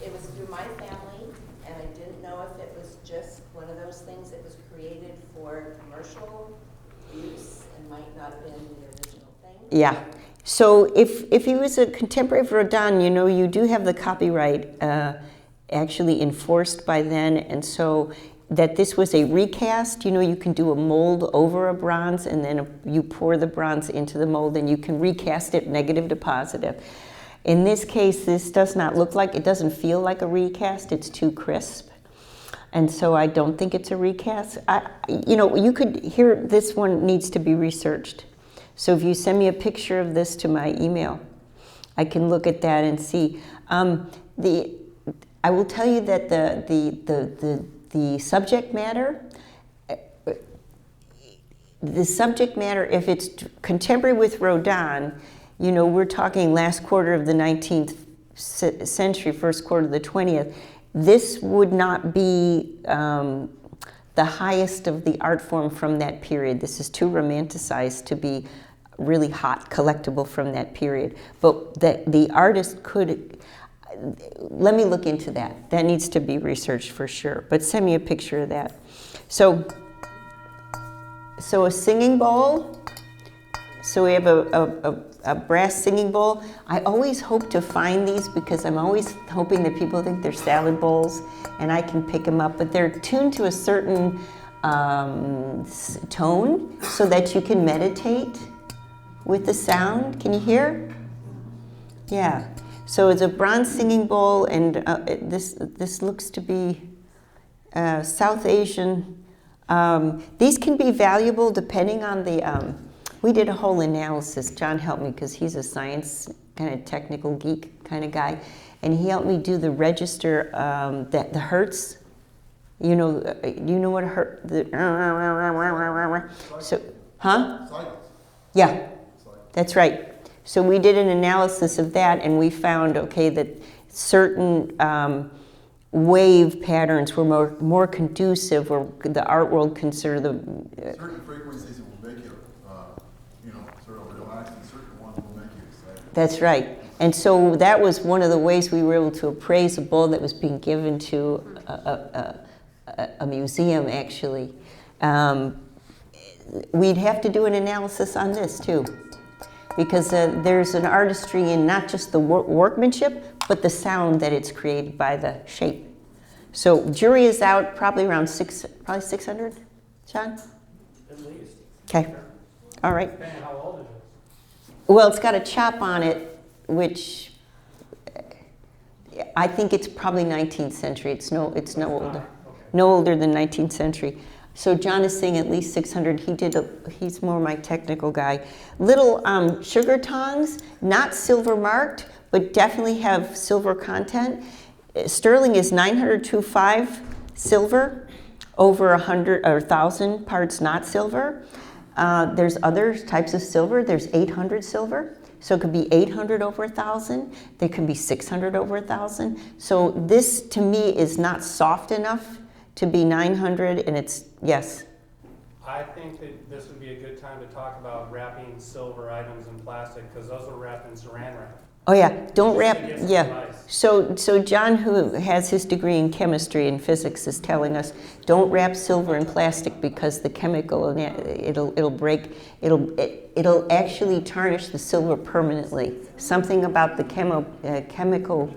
it was through my family, and I didn't know if it was just one of those things that was created for commercial use and might not have been the original thing. Yeah. So if he was a contemporary of Rodin, you do have the copyright actually enforced by then, and so that this was a recast. You can do a mold over a bronze, and then you pour the bronze into the mold, and you can recast it negative to positive. In this case, this does not look like, it doesn't feel like a recast. It's too crisp, and so I don't think it's a recast. You could hear this one needs to be researched. So if you send me a picture of this to my email, I can look at that and see. I will tell you that the subject matter, the subject matter, if it's contemporary with Rodin, you know, we're talking last quarter of the 19th century, first quarter of the 20th, this would not be the highest of the art form from that period. This is too romanticized to be really hot collectible from that period. But the artist could, let me look into that. That needs to be researched for sure. But send me a picture of that. So a singing bowl. So we have a brass singing bowl. I always hope to find these because I'm always hoping that people think they're salad bowls and I can pick them up, but they're tuned to a certain tone so that you can meditate with the sound. Can you hear? Yeah. So it's a bronze singing bowl, and this looks to be South Asian. These can be valuable depending on the. We did a whole analysis. John helped me because he's a science kind of technical geek kind of guy, and he helped me do the register, the hertz. You know what a hertz? So, huh? Silence. Yeah, that's right. So we did an analysis of that, and we found, okay, that certain wave patterns were more conducive, or the art world considered the. Certain frequencies will make you, sort of relax, and certain ones will make you excited. That's right. And so that was one of the ways we were able to appraise a bowl that was being given to a museum, actually. We'd have to do an analysis on this, too. Because there's an artistry in not just the workmanship, but the sound that it's created by the shape. So jury is out probably around 600, John? At least. Okay. All right. Depending on how old it is. Well, it's got a chop on it, which I think it's probably 19th century. It's no older. Okay. No older than 19th century. So John is saying at least 600. He's more my technical guy. Little sugar tongs, not silver marked, but definitely have silver content. Sterling is 902.5 silver, over 100 or 1,000 parts not silver. There's other types of silver. There's 800 silver. So it could be 800 over 1,000. There can be 600 over 1,000. So this, to me, is not soft enough to be 900, and it's, yes? I think that this would be a good time to talk about wrapping silver items in plastic, because those are wrapped in saran wrap. Oh yeah, don't Just wrap, to get some yeah. advice. So John, who has his degree in chemistry and physics, is telling us, don't wrap silver in plastic because the chemical, it'll break, it'll actually tarnish the silver permanently. Something about the chemical,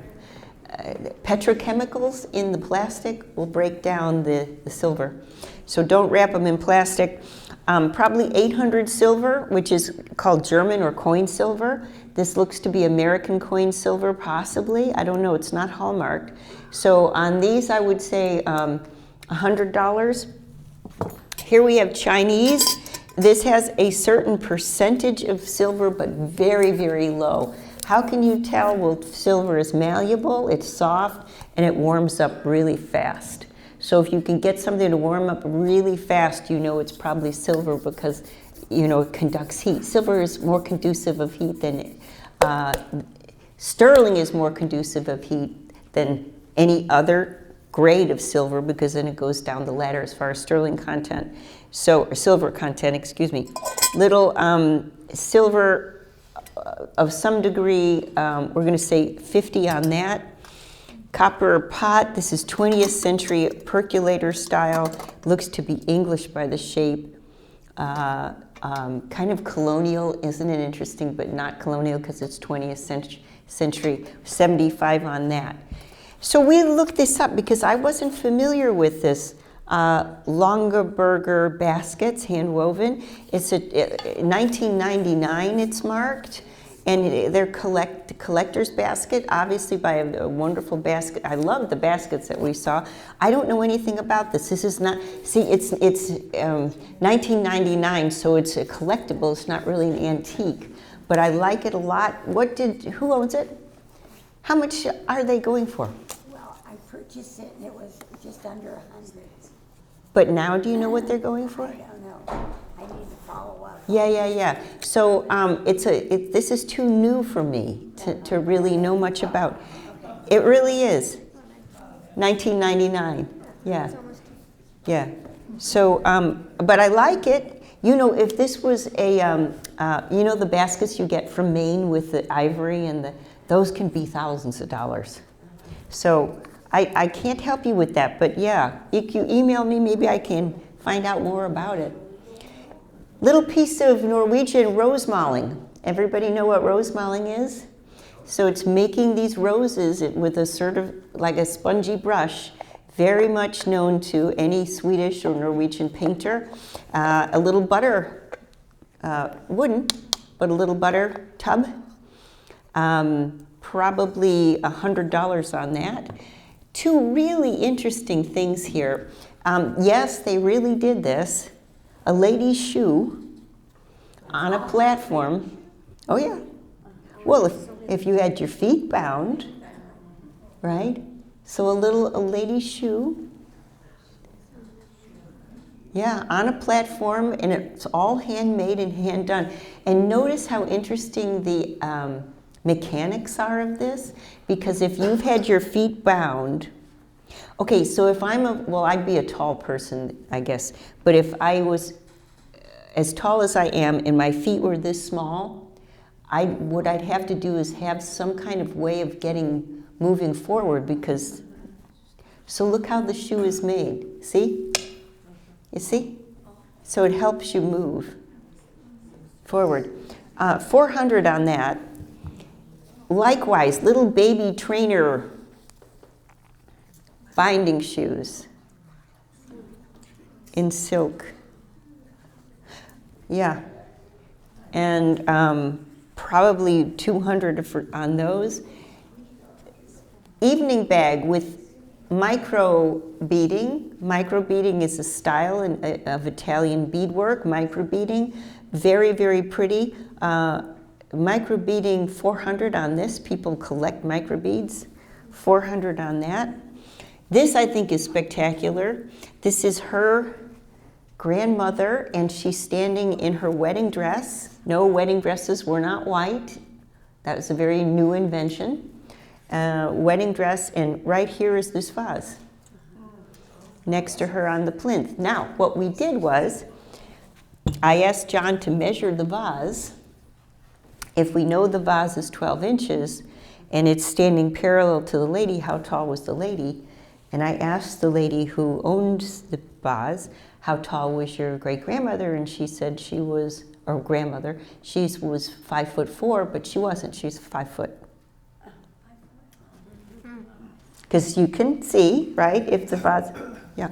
petrochemicals in the plastic will break down the silver. So don't wrap them in plastic. Probably 800 silver, which is called German or coin silver. This looks to be American coin silver, possibly. I don't know, it's not hallmarked. So on these, I would say $100. Here we have Chinese. This has a certain percentage of silver, but very, very low. How can you tell? Well, silver is malleable, it's soft, and it warms up really fast. So if you can get something to warm up really fast, you know it's probably silver because, it conducts heat. Silver is more conducive of heat than, sterling is more conducive of heat than any other grade of silver because then it goes down the ladder as far as sterling content. So, or silver content, excuse me. Little silver of some degree, we're going to say 50 on that. Copper pot, this is 20th century percolator style. Looks to be English by the shape. Kind of colonial, isn't it interesting, but not colonial because it's 20th century, 75 on that. So we looked this up because I wasn't familiar with this. Longaberger baskets, hand woven. It's a 1999 it's marked. And they're collector's basket, obviously by a wonderful basket. I love the baskets that we saw. I don't know anything about this. This is not, see, it's 1999, so it's a collectible. It's not really an antique, but I like it a lot. Who owns it? How much are they going for? Well, I purchased it and it was just under 100. But now, do you know what they're going for? I don't know. I need to follow up. Yeah. So this is too new for me to really know much about. It really is. 1999. Yeah. Yeah. So, but I like it. You know, if this was a, you know, the baskets you get from Maine with the ivory and those can be thousands of dollars. So I can't help you with that, but yeah, if you email me, maybe I can find out more about it. Little piece of Norwegian rosemalling. Everybody know what rosemalling is? So it's making these roses with a sort of like a spongy brush, very much known to any Swedish or Norwegian painter. A little butter, wooden, but a little butter tub. Probably $100 on that. Two really interesting things here. Yes, they really did this. A lady's shoe on a platform. Oh yeah. Well, if you had your feet bound, right? So a lady's shoe. Yeah, on a platform, and it's all handmade and hand done. And notice how interesting the mechanics are of this, because if you've had your feet bound, okay, so if I'd be a tall person, I guess, but if I was as tall as I am and my feet were this small, what I'd have to do is have some kind of way of moving forward, because, so look how the shoe is made, see? You see? So it helps you move forward. 400 on that. Likewise, little baby trainer binding shoes in silk. Yeah. And probably 200 on those. Evening bag with micro beading. Micro beading is a style of Italian beadwork. Micro beading, very, very pretty. Micro beading, 400 on this. People collect micro beads. 400 on that. This I think is spectacular. This is her grandmother, and she's standing in her wedding dress. No, wedding dresses were not white. That was a very new invention. Wedding dress, and right here is this vase next to her on the plinth. Now, what we did was, I asked John to measure the vase. If we know the vase is 12 inches and it's standing parallel to the lady, how tall was the lady? And I asked the lady who owns the vase, how tall was your great-grandmother? And she said she was, or grandmother, she was 5'4", but she wasn't, she's 5 foot. Because you can see, right, if the vase, yeah.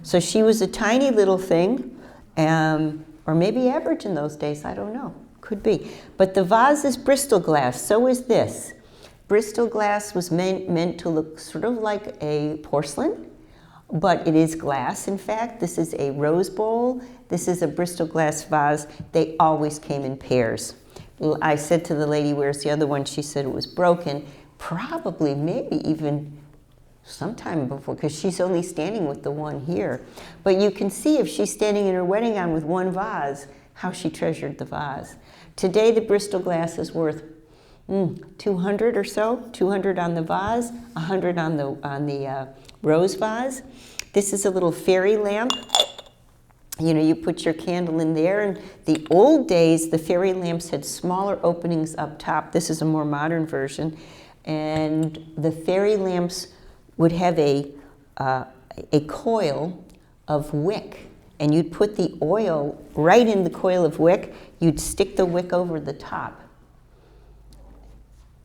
So she was a tiny little thing, or maybe average in those days, I don't know, could be. But the vase is Bristol glass, so is this. Bristol glass was meant to look sort of like a porcelain, but it is glass, in fact. This is a rose bowl. This is a Bristol glass vase. They always came in pairs. I said to the lady, where's the other one? She said it was broken. Probably, maybe even sometime before, because she's only standing with the one here. But you can see if she's standing in her wedding gown with one vase, how she treasured the vase. Today, the Bristol glass is worth 200 or so, 200 on the vase, 100 on the rose vase. This is a little fairy lamp. You know, you put your candle in there. And the old days, the fairy lamps had smaller openings up top. This is a more modern version. And the fairy lamps would have a coil of wick. And you'd put the oil right in the coil of wick. You'd stick the wick over the top.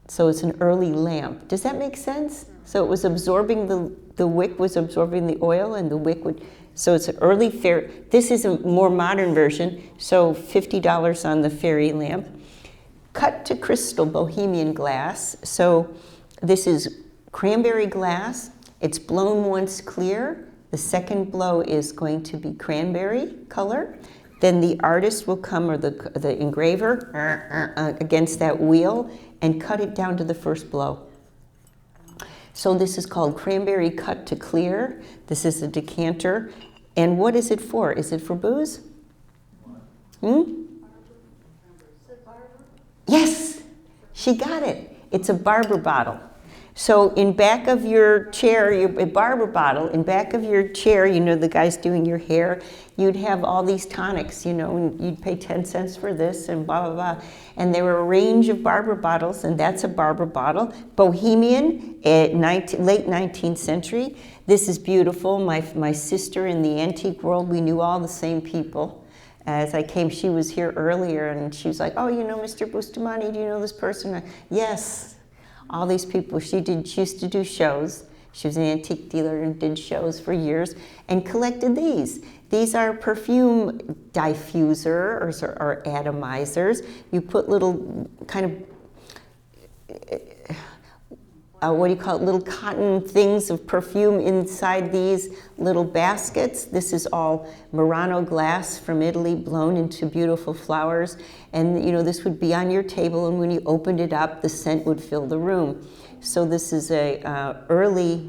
So it's an early lamp. Does that make sense? So it was absorbing, the wick was absorbing the oil, and the wick would, so it's an early fairy. This is a more modern version, so $50 on the fairy lamp. Cut to crystal bohemian glass. So this is cranberry glass. It's blown once clear. The second blow is going to be cranberry color. Then the artist will come, or the engraver, against that wheel and cut it down to the first blow. So this is called cranberry cut to clear. This is a decanter. And what is it for? Is it for booze? Hmm? Yes, she got it. It's a barber bottle. So in back of your chair, a barber bottle, in back of your chair, you know, the guys doing your hair, you'd have all these tonics, you know, and you'd pay 10 cents for this and blah, blah, blah. And there were a range of barber bottles, and that's a barber bottle. Bohemian, late 19th century. This is beautiful. My sister in the antique world, we knew all the same people. As I came, she was here earlier, and she was like, oh, you know Mr. Bustamante, do you know this person? Yes, all these people. She used to do shows. She was an antique dealer and did shows for years and collected these. These are perfume diffusers or atomizers. You put little kind of what do you call it, little cotton things of perfume inside these little baskets. This is all Murano glass from Italy, blown into beautiful flowers. And you know, this would be on your table, and when you opened it up, the scent would fill the room. So this is a early,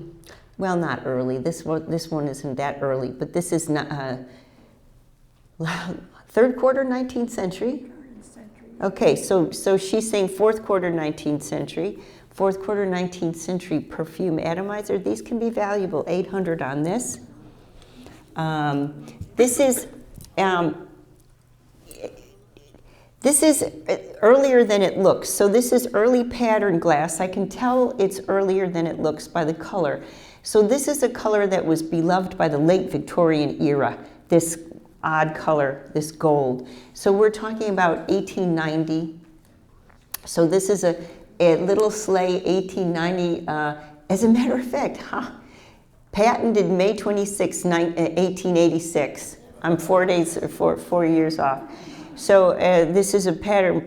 well, not early, this one isn't that early, but this is not, third quarter 19th century? Okay, so she's saying fourth quarter 19th century. Fourth quarter 19th century perfume atomizer. These can be valuable. 800 on this. This is earlier than it looks. So this is early pattern glass. I can tell it's earlier than it looks by the color. So this is a color that was beloved by the late Victorian era. This odd color, this gold. So we're talking about 1890. So this is a little sleigh, 1890. As a matter of fact, patented May 26, 1886. I'm 4 years off. So this is a pattern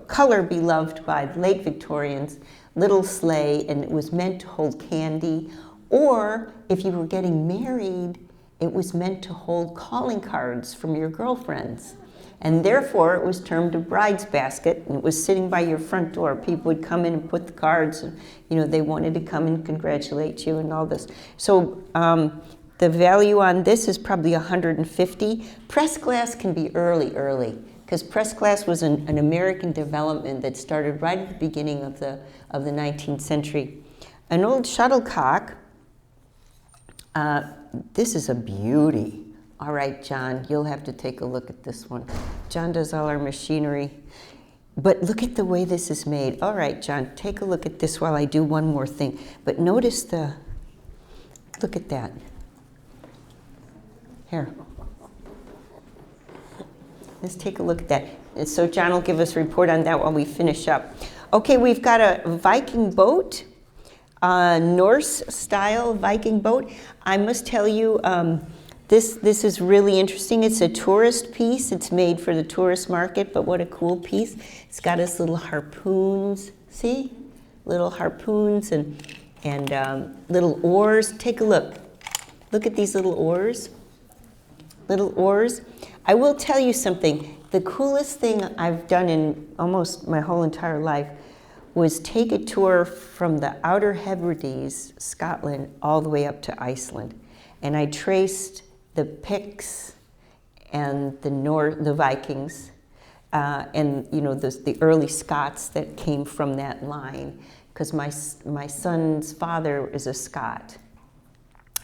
color beloved by the late Victorians, little sleigh, and it was meant to hold candy. Or if you were getting married, it was meant to hold calling cards from your girlfriends. And therefore, it was termed a bride's basket, and it was sitting by your front door. People would come in and put the cards, and you know, they wanted to come and congratulate you and all this. So the value on this is probably 150. Press glass can be early, because press glass was an American development that started right at the beginning of the 19th century. An old shuttlecock, this is a beauty. All right, John, you'll have to take a look at this one. John does all our machinery. But look at the way this is made. All right, John, take a look at this while I do one more thing. But notice look at that. Here. Let's take a look at that. And so John will give us a report on that while we finish up. Okay, we've got a Viking boat, Norse-style Viking boat. I must tell you, this is really interesting. It's a tourist piece. It's made for the tourist market, but what a cool piece. It's got its little harpoons, see? Little harpoons and little oars. Take a look. Look at these little oars. Little oars. I will tell you something. The coolest thing I've done in almost my whole entire life was take a tour from the Outer Hebrides, Scotland, all the way up to Iceland. And I traced the Picts and the Vikings, and you know the early Scots that came from that line, because my son's father is a Scot,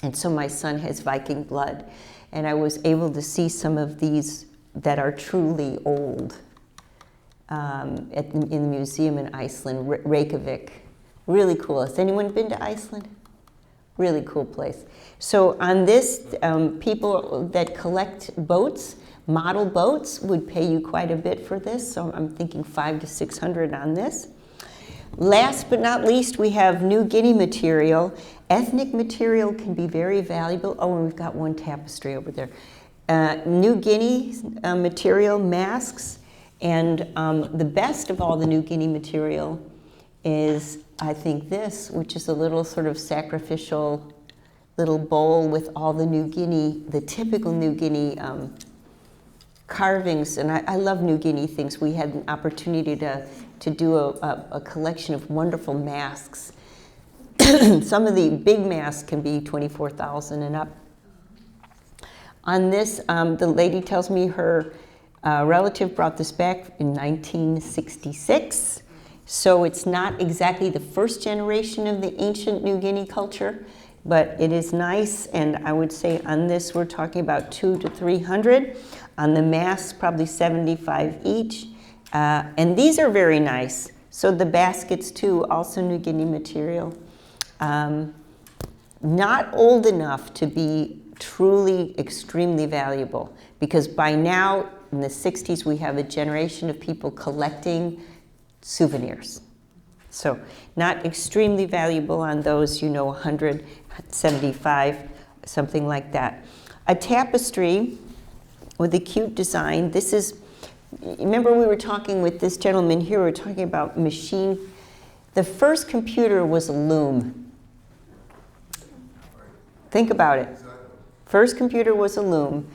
and so my son has Viking blood, and I was able to see some of these that are truly old in the museum in Iceland, Reykjavik. Really cool. Has anyone been to Iceland? Really cool place. So on this, people that collect boats, model boats, would pay you quite a bit for this. So I'm thinking $500 to $600 on this. Last but not least, we have New Guinea material. Ethnic material can be very valuable. Oh, and we've got one tapestry over there. New Guinea material, masks, and the best of all the New Guinea material is, I think, this, which is a little sort of sacrificial little bowl with all the New Guinea, the typical New Guinea carvings. And I love New Guinea things. We had an opportunity to do a collection of wonderful masks. Some of the big masks can be 24,000 and up. On this, the lady tells me her A relative brought this back in 1966. So it's not exactly the first generation of the ancient New Guinea culture, but it is nice. And I would say on this, we're talking about 200 to 300. On the mask, probably 75 each. And these are very nice. So the baskets too, also New Guinea material. Not old enough to be truly extremely valuable, because by now, in the 60s, we have a generation of people collecting souvenirs. So not extremely valuable on those, 175, something like that. A tapestry with a cute design. This is, remember we were talking with this gentleman here, we were talking about machine. The first computer was a loom. Think about it. First computer was a loom.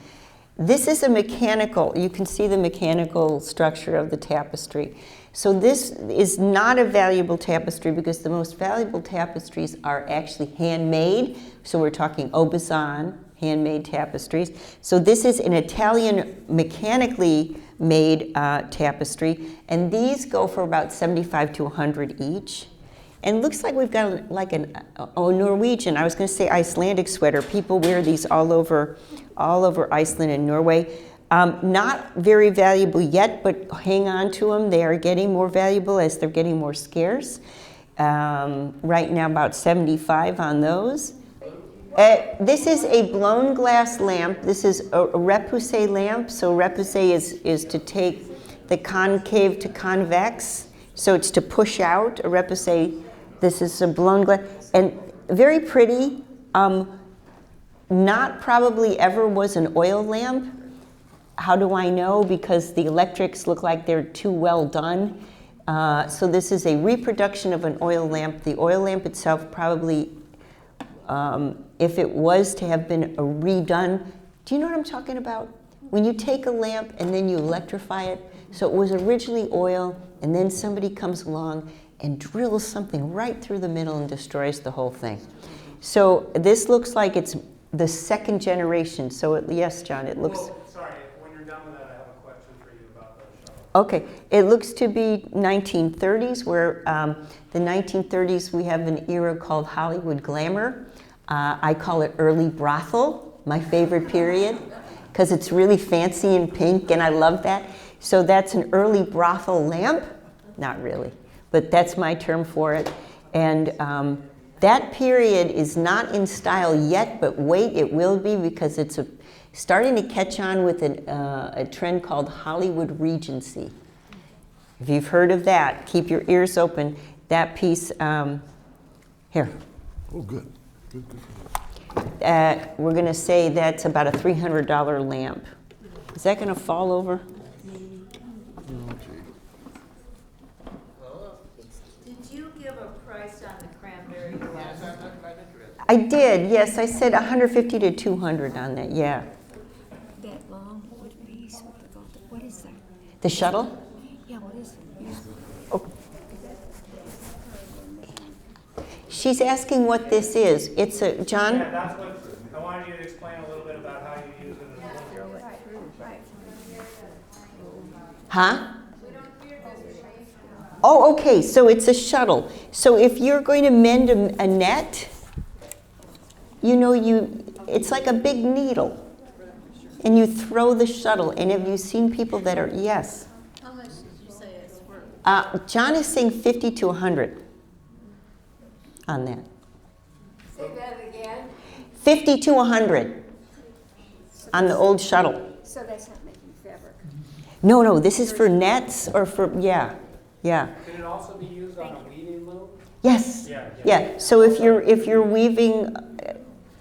This is a mechanical, you can see the mechanical structure of the tapestry. So this is not a valuable tapestry because the most valuable tapestries are actually handmade. So we're talking Aubusson, handmade tapestries. So this is an Italian mechanically made tapestry, and these go for about 75 to 100 each. And it looks like we've got like a Norwegian, I was going to say Icelandic sweater. People wear these all over Iceland and Norway. Not very valuable yet, but hang on to them. They are getting more valuable as they're getting more scarce. Right now, about 75 on those. This is a blown glass lamp. This is a repoussé lamp. So repoussé is to take the concave to convex. So it's to push out. A repoussé, this is a blown glass. And very pretty. Not probably ever was an oil lamp. How do I know? Because the electrics look like they're too well done. So this is a reproduction of an oil lamp. The oil lamp itself probably, if it was to have been redone, do you know what I'm talking about? When you take a lamp and then you electrify it, so it was originally oil, and then somebody comes along and drills something right through the middle and destroys the whole thing. So this looks like it's the second generation. So yes, John, it looks... Well, sorry, when you're done with that, I have a question for you about the shuttle. Okay, it looks to be 1930s, where the 1930s we have an era called Hollywood glamour. I call it early brothel, my favorite period, because it's really fancy and pink, and I love that. So that's an early brothel lamp. Not really, but that's my term for it. And that period is not in style yet, but wait, it will be, because it's starting to catch on with a trend called Hollywood Regency. If you've heard of that, keep your ears open. That piece, here. Oh, good. Good for We're going to say that's about a $300 lamp. Is that going to fall over? Did you give a price on the cranberry glass? I did, yes. I said 150 to 200 on that, yeah. That long would be so difficult. What is that? The shuttle? Yeah, what is it? Oh. She's asking what this is. It's a, John? Yeah, that's what, I wanted you to explain a little bit about how you use it as well. Throw it through, right. Huh? Oh, okay, so it's a shuttle. So if you're going to mend a net, it's like a big needle. And you throw the shuttle. And have you seen people that are, yes? How much did you say it's worth? John is saying 50 to 100 on that. Say that again. 50 to 100 on the old shuttle. So that's not making fabric. No, this is for nets or for, yeah. Can it also be used on a weaving loom? Yes. Yeah. So if you're weaving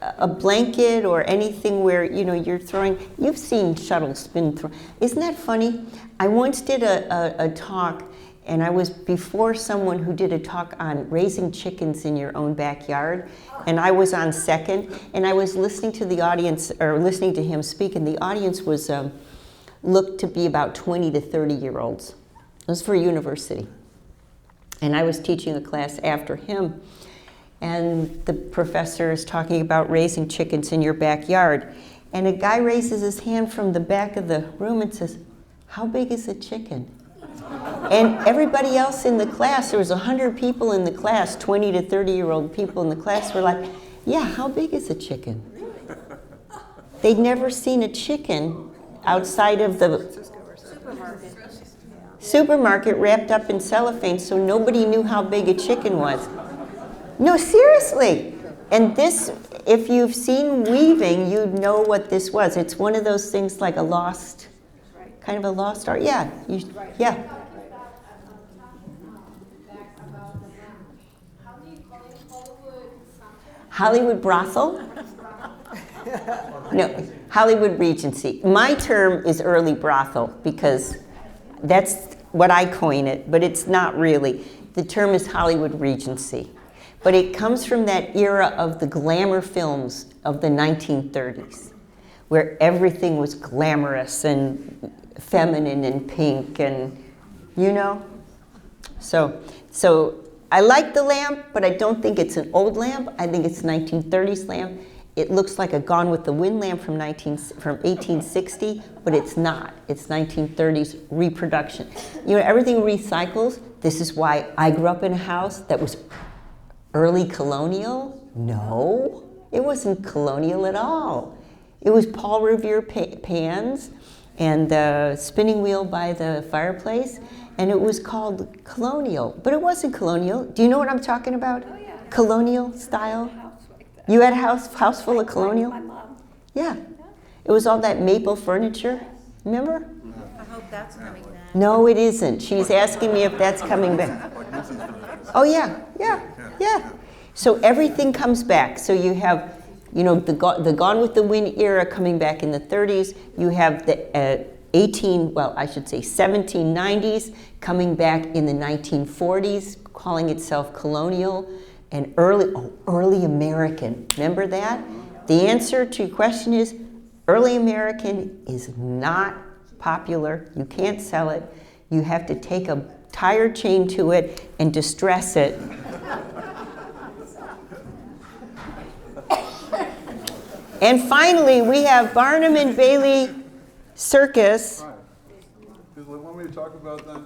a blanket or anything where you're throwing, you've seen shuttles spin through. Isn't that funny? I once did a talk, and I was before someone who did a talk on raising chickens in your own backyard, and I was on second, and I was listening to the audience, or listening to him speak, and the audience was looked to be about 20 to 30-year-olds. It was for a university. And I was teaching a class after him. And the professor is talking about raising chickens in your backyard. And a guy raises his hand from the back of the room and says, how big is a chicken? And everybody else in the class, there was 100 people in the class, 20 to 30-year-old people in the class were like, yeah, how big is a chicken? They'd never seen a chicken outside of the supermarket wrapped up in cellophane, so nobody knew how big a chicken was. No, seriously. And this, if you've seen weaving, you'd know what this was. It's one of those things like a lost, kind of a lost art. Yeah, yeah. Hollywood brothel? No, Hollywood Regency. My term is early brothel because that's what I coin it, but it's not really. The term is Hollywood Regency. But it comes from that era of the glamour films of the 1930s, where everything was glamorous and feminine and pink and, you know? So I like the lamp, but I don't think it's an old lamp. I think it's a 1930s lamp. It looks like a Gone with the Wind lamp from 1860, but it's not. It's 1930s reproduction. You know, everything recycles. This is why I grew up in a house that was early colonial. No, it wasn't colonial at all. It was Paul Revere pans and the spinning wheel by the fireplace, and it was called colonial, but it wasn't colonial. Do you know what I'm talking about? Oh, yeah. Colonial style? You had a house full of colonial? My mom. Yeah. It was all that maple furniture. Remember? I hope that's coming back. No, it isn't. She's asking me if that's coming back. Oh, yeah, yeah, yeah. So everything comes back. So you have, you know, the Gone with the Wind era coming back in the 30s. You have the 1790s coming back in the 1940s, calling itself colonial. And early American. Remember that? The answer to your question is early American is not popular. You can't sell it. You have to take a tire chain to it and distress it. And finally, we have Barnum and Bailey Circus. Right. Does they want me to talk about that?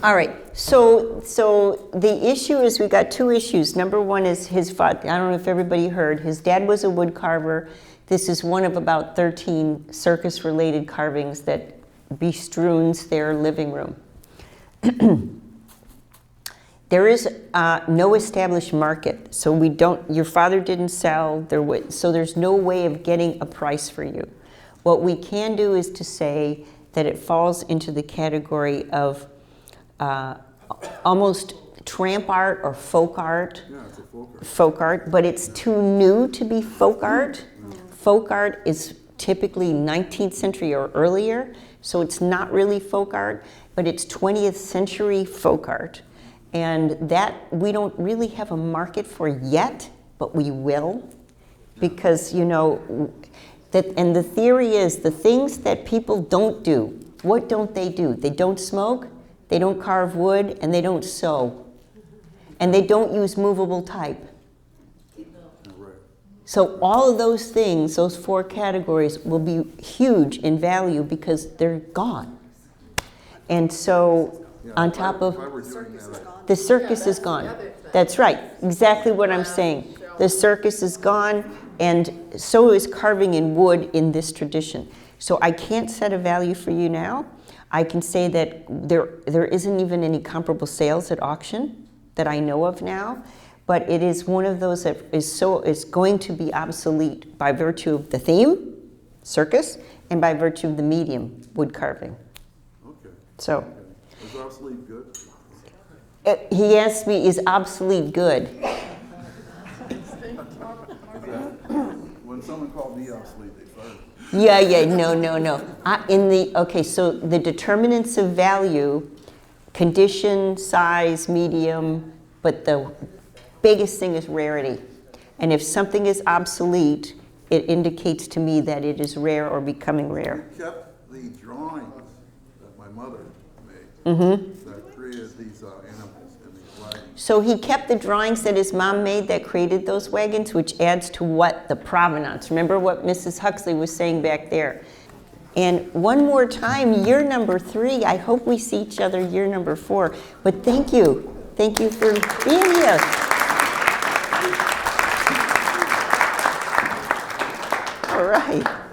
All right, so the issue is we've got two issues. Number one is his father. I don't know if everybody heard. His dad was a wood carver. This is one of about 13 circus-related carvings that bestrews their living room. There is no established market, so we don't. Your father didn't sell. So there's no way of getting a price for you. What we can do is to say that it falls into the category of almost tramp art or folk art. Yeah, it's a folk art. Folk art, but it's too new to be folk art. Folk art is typically 19th century or earlier, so it's not really folk art, but it's 20th century folk art. And that we don't really have a market for yet, but we will, because, you know, and the theory is the things that people don't do, what don't they do? They don't smoke, they don't carve wood, and they don't sew. And they don't use movable type. So all of those things, those four categories, will be huge in value because they're gone. And so on top of, the circus is gone. That's right, exactly what I'm saying. The circus is gone, and so is carving in wood in this tradition. So I can't set a value for you now. I can say that there isn't even any comparable sales at auction that I know of now, but it is one of those that is going to be obsolete by virtue of the theme, circus, and by virtue of the medium, wood carving. Okay. So. Okay. Is obsolete good? He asked me, is obsolete good? When someone called me obsolete, they fired me. Yeah, no. Okay, so the determinants of value, condition, size, medium, but the biggest thing is rarity. And if something is obsolete, it indicates to me that it is rare or becoming rare. We kept the drawings that my mother made that created created these animals and these wagons. So he kept the drawings that his mom made that created those wagons, which adds to what the provenance. Remember what Mrs. Huxley was saying back there. And one more time, year number 3. I hope we see each other year number 4. But thank you. Thank you for being here. All right.